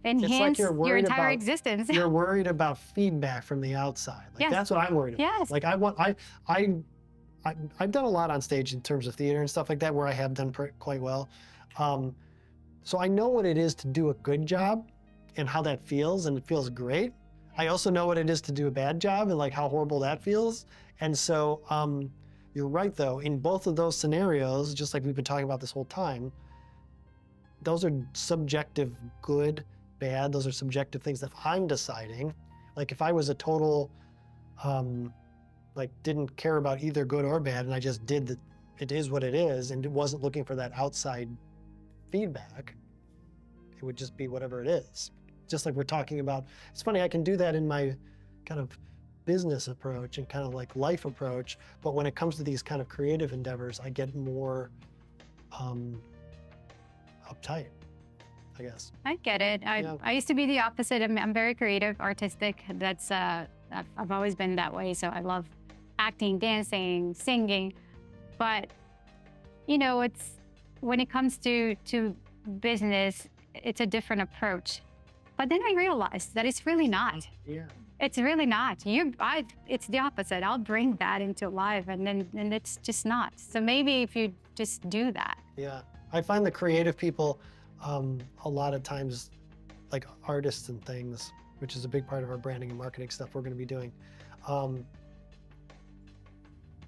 like enhance you're your worried entire about- existence. You're worried about feedback from the outside. Like Yes. that's what I'm worried about. Yes. Like I've done a lot on stage in terms of theater and stuff like that, where I have done quite well. So I know what it is to do a good job and how that feels, and it feels great. I also know what it is to do a bad job and like how horrible that feels. And so you're right though, in both of those scenarios, just like we've been talking about this whole time, those are subjective good, bad. Those are subjective things that I'm deciding. Like if I was a total, like didn't care about either good or bad, and I just did that, it is what it is, and wasn't looking for that outside feedback, it would just be whatever it is. Just like we're talking about. It's funny, I can do that in my kind of business approach and kind of like life approach. But when it comes to these kind of creative endeavors, I get more uptight, I guess. I get it. Yeah. I used to be the opposite. I'm very creative, artistic. That's I've always been that way. So I love acting, dancing, singing. But you know, it's when it comes to business, it's a different approach. But then I realized that it's really not. Yeah. It's really not. It's the opposite. I'll bring that into life, and it's just not. So maybe if you just do that. Yeah. I find the creative people, a lot of times, like artists and things, which is a big part of our branding and marketing stuff we're going to be doing.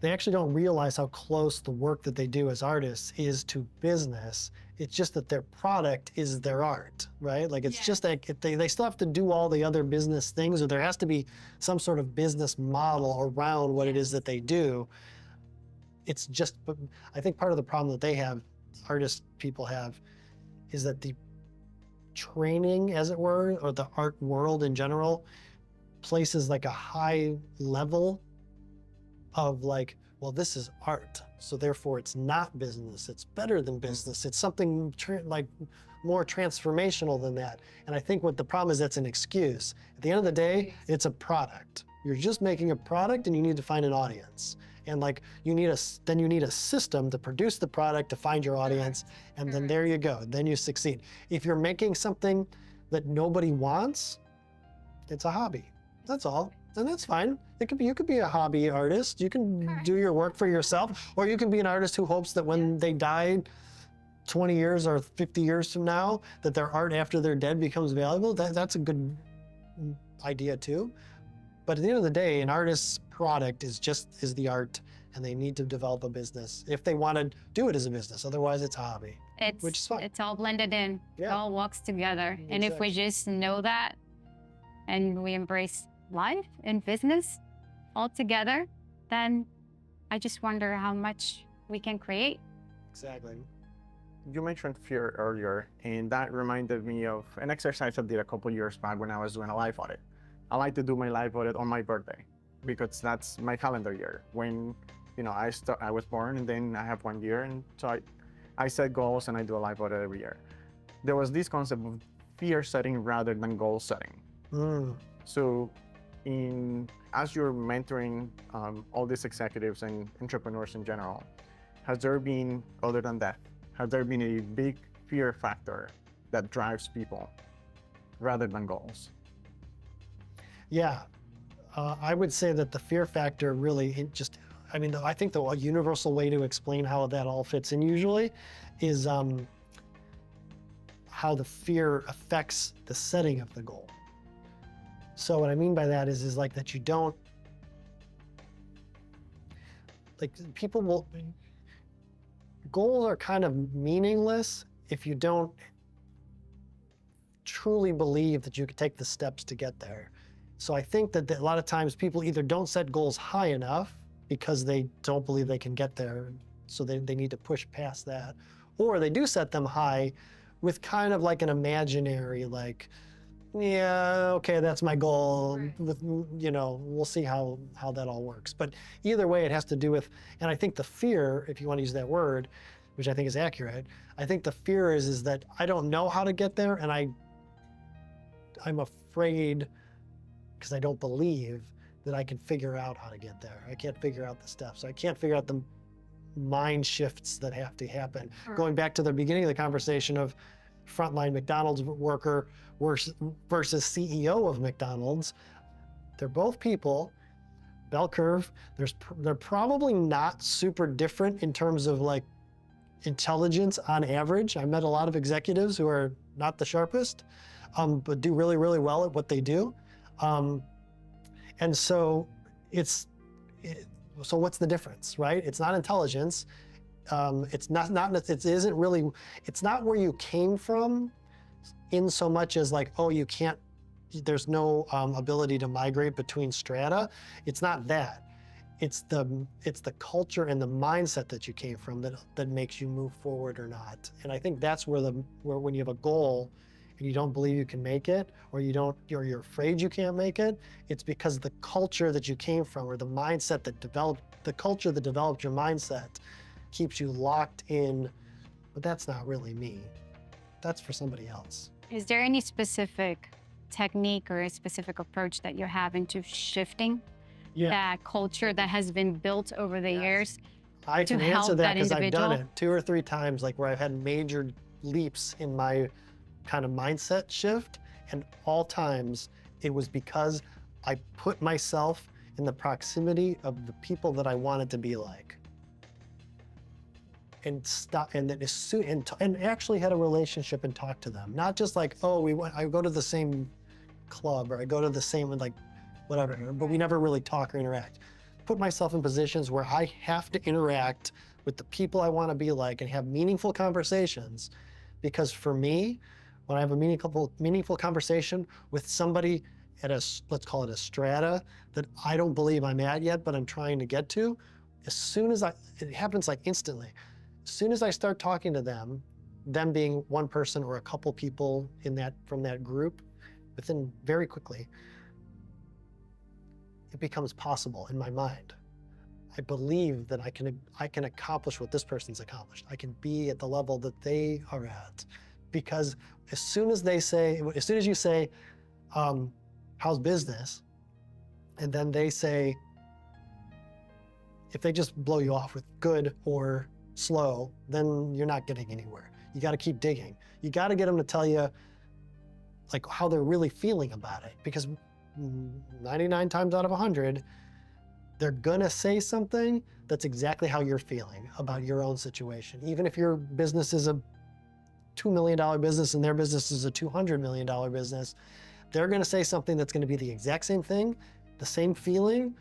They actually don't realize how close the work that they do as artists is to business. It's just that their product is their art, right? Like it's just like they still have to do all the other business things, or there has to be some sort of business model around what it is that they do. It's just, but I think part of the problem that they have, artist people have, is that the training, as it were, or the art world in general, places like a high level of like, well, this is art, so therefore it's not business. It's better than business. It's something like more transformational than that. And I think what the problem is, that's an excuse. At the end of the day, it's a product. You're just making a product, and you need to find an audience. And like you need a system to produce the product, to find your audience, and then there you go. Then you succeed. If you're making something that nobody wants, it's a hobby. That's all. And that's fine. You could be a hobby artist. You can do your work for yourself, or you can be an artist who hopes that when they die 20 years or 50 years from now, that their art after they're dead becomes valuable. That's a good idea too. But at the end of the day, an artist's product is the art, and they need to develop a business if they want to do it as a business. Otherwise, it's a hobby, which is fine. It's all blended in. Yeah. It all walks together. And if we just know that, and we embrace life and business all together, then I just wonder how much we can create. Exactly. You mentioned fear earlier, and that reminded me of an exercise I did a couple years back when I was doing a life audit. I like to do my life audit on my birthday because that's my calendar year. When I was born, and then I have 1 year, and so I set goals and I do a life audit every year. There was this concept of fear setting rather than goal setting. So as you're mentoring all these executives and entrepreneurs in general, has there been, other than that, has there been a big fear factor that drives people rather than goals? Yeah, I would say that the fear factor really I think the universal way to explain how that all fits in usually is how the fear affects the setting of the goal. So what I mean by that is like that you don't, like goals are kind of meaningless if you don't truly believe that you could take the steps to get there. So I think that a lot of times people either don't set goals high enough because they don't believe they can get there, so they need to push past that, or they do set them high with kind of like an imaginary, like, yeah, okay, that's my goal. Right. With, we'll see how that all works. But either way, it has to do with, and I think the fear, if you want to use that word, which I think is accurate, I think the fear is that I don't know how to get there, and I'm afraid because I don't believe that I can figure out how to get there. I can't figure out the steps. I can't figure out the mind shifts that have to happen. Right. Going back to the beginning of the conversation of frontline McDonald's worker versus CEO of McDonald's, they're both people, bell curve. They're probably not super different in terms of like intelligence on average. I met a lot of executives who are not the sharpest, but do really, really well at what they do. And so so what's the difference, right? It's not intelligence. It's not where you came from in so much as like, oh, there's no ability to migrate between strata. It's not that. It's the culture and the mindset that you came from that makes you move forward or not. And I think that's where when you have a goal and you don't believe you can make it, or you're afraid you can't make it, it's because the culture that you came from, or the mindset that developed, the culture that developed your mindset keeps you locked in, but that's not really me. That's for somebody else. Is there any specific technique or a specific approach that you have into shifting that culture that has been built over the years? I to can help answer that that because I've done it individual? 2 or 3 times, like where I've had major leaps in my kind of mindset shift, and all times it was because I put myself in the proximity of the people that I wanted to be like, and stop, and then as soon and actually had a relationship and talked to them, not just like, oh, I go to the same club, or I go to the same, like whatever, but we never really talk or interact. Put myself in positions where I have to interact with the people I want to be like and have meaningful conversations, because for me, when I have a meaningful conversation with somebody at let's call it a strata that I don't believe I'm at yet, but I'm trying to get to, as soon as it happens like instantly. As soon as I start talking to them being one person or a couple people from that group, within very quickly, it becomes possible in my mind. I believe that I can accomplish what this person's accomplished. I can be at the level that they are at, because as soon as you say, how's business? And then they say, if they just blow you off with good or slow, then you're not getting anywhere. You got to keep digging. You got to get them to tell you like how they're really feeling about it, because 99 times out of 100, they're gonna say something that's exactly how you're feeling about your own situation. Even if your business is a $2 million business and their business is a $200 million business, they're gonna say something that's gonna be the exact same thing, the same feeling.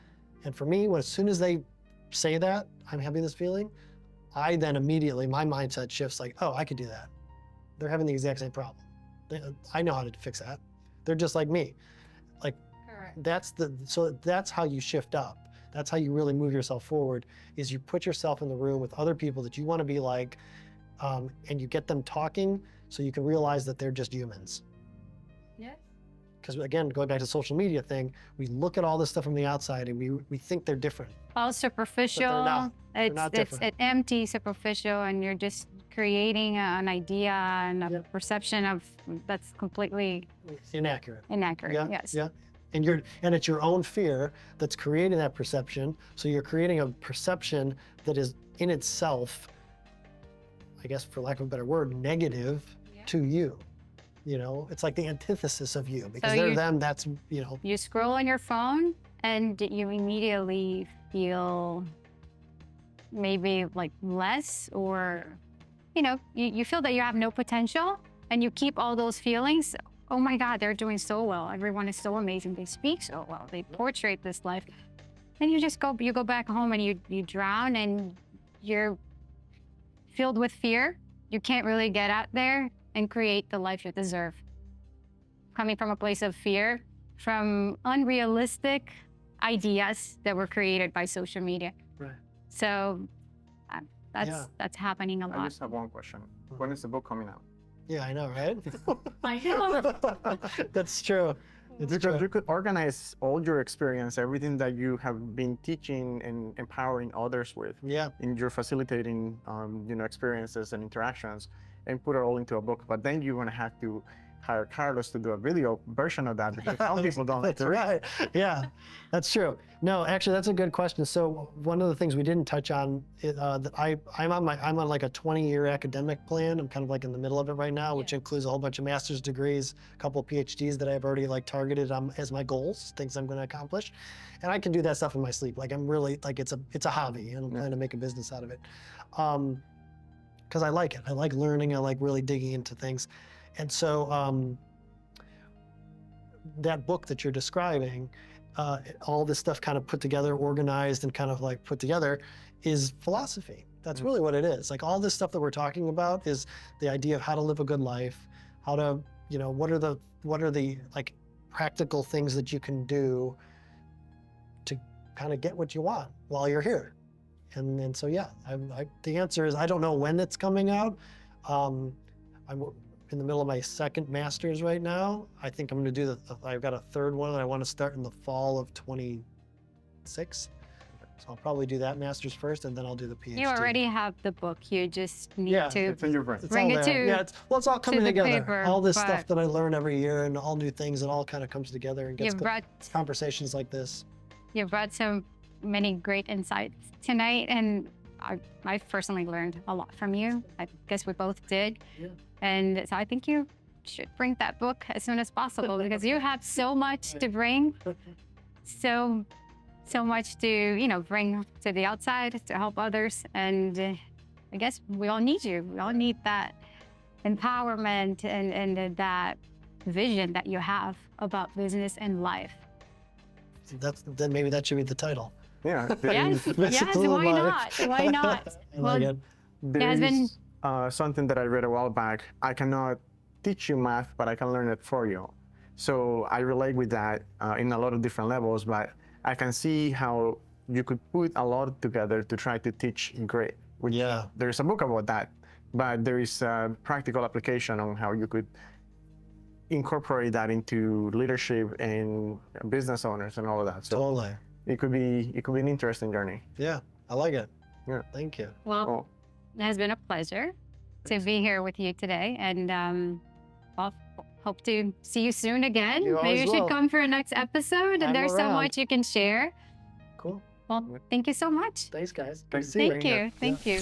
And for me, as soon as they say that, I'm having this feeling, I then immediately, my mindset shifts like, oh, I could do that. They're having the exact same problem. I know how to fix that. They're just like me. Like, so that's how you shift up. That's how you really move yourself forward, is you put yourself in the room with other people that you want to be like, and you get them talking so you can realize that they're just humans. Yes. Because again, going back to the social media thing, we look at all this stuff from the outside and we think they're different. All superficial. not. They're not It's different. empty, superficial, and you're just creating an idea and a perception of that's completely Inaccurate. inaccurate. Yeah, Yes. yeah. And it's your own fear that's creating that perception. So you're creating a perception that is in itself, I guess for lack of a better word, negative to you. You know, it's like the antithesis of you, because they're them, that's, you know. You scroll on your phone and you immediately feel maybe like less, or, you know, you feel that you have no potential, and you keep all those feelings. Oh my God, they're doing so well. Everyone is so amazing. They speak so well. They portray this life. And you go back home and you drown, and you're filled with fear. You can't really get out there and create the life you deserve. Coming from a place of fear, from unrealistic ideas that were created by social media. Right. So that's happening a I lot. just have one question. When is the book coming out? Yeah, I know, right? I know. That's true. It's Because true. you could organize all your experience, everything that you have been teaching and empowering others with, Yeah. in your facilitating, experiences and interactions, and put it all into a book. But then you're gonna have to hire Carlos to do a video version of that, because some people don't like That's to read. right. Yeah, that's true. No, actually, that's a good question. So one of the things we didn't touch on, that I'm on like a 20-year academic plan. I'm kind of like in the middle of it right now, which includes a whole bunch of master's degrees, a couple of PhDs that I've already like targeted as my goals, things I'm going to accomplish, and I can do that stuff in my sleep. Like I'm really like it's a hobby, and I'm trying to make a business out of it, because I like it. I like learning. I like really digging into things. And so that book that you're describing, all this stuff kind of put together, organized, and kind of like put together, is philosophy. That's really what it is. Like all this stuff that we're talking about is the idea of how to live a good life, how to, what are the like practical things that you can do to kind of get what you want while you're here. And so, yeah, the answer is I don't know when it's coming out. in the middle of my second master's right now. I think I'm going to do I've got a third one that I want to start in the fall of 26. So I'll probably do that master's first, and then I'll do the PhD. You already have the book. You just need Yeah, to It's in your brain. It's bring all it there. to Yeah, it's all coming the together. paper, All this stuff but- that I learn every year, and all new things, it all kind of comes together and gets you've brought conversations like this. so many great insights tonight, and I've personally learned a lot from you. I guess we both did. Yeah. And so I think you should bring that book as soon as possible because you have so much to bring, so much to bring to the outside to help others. And I guess we all need you. We all need that empowerment and that vision that you have about business and life. Then maybe that should be the title. Yeah. Yes, yes. Why not? Why not? I like it. There has been- is something that I read a while back. I cannot teach you math, but I can learn it for you. So I relate with that in a lot of different levels, but I can see how you could put a lot together to try to teach grade. Yeah. There's a book about that, but there is a practical application on how you could incorporate that into leadership and business owners and all of that. So Totally. it could be an interesting journey. Yeah, I like it. Yeah. Thank you. Well, Oh, it has been a pleasure to be here with you today, and I'll hope to see you soon again. You Maybe always you should will. come for a next episode, and I'm there's so around. much you can share. Cool. Well, thank you so much. Thanks, guys. Thanks. Good to see you. Thank you. Yeah. Thank you.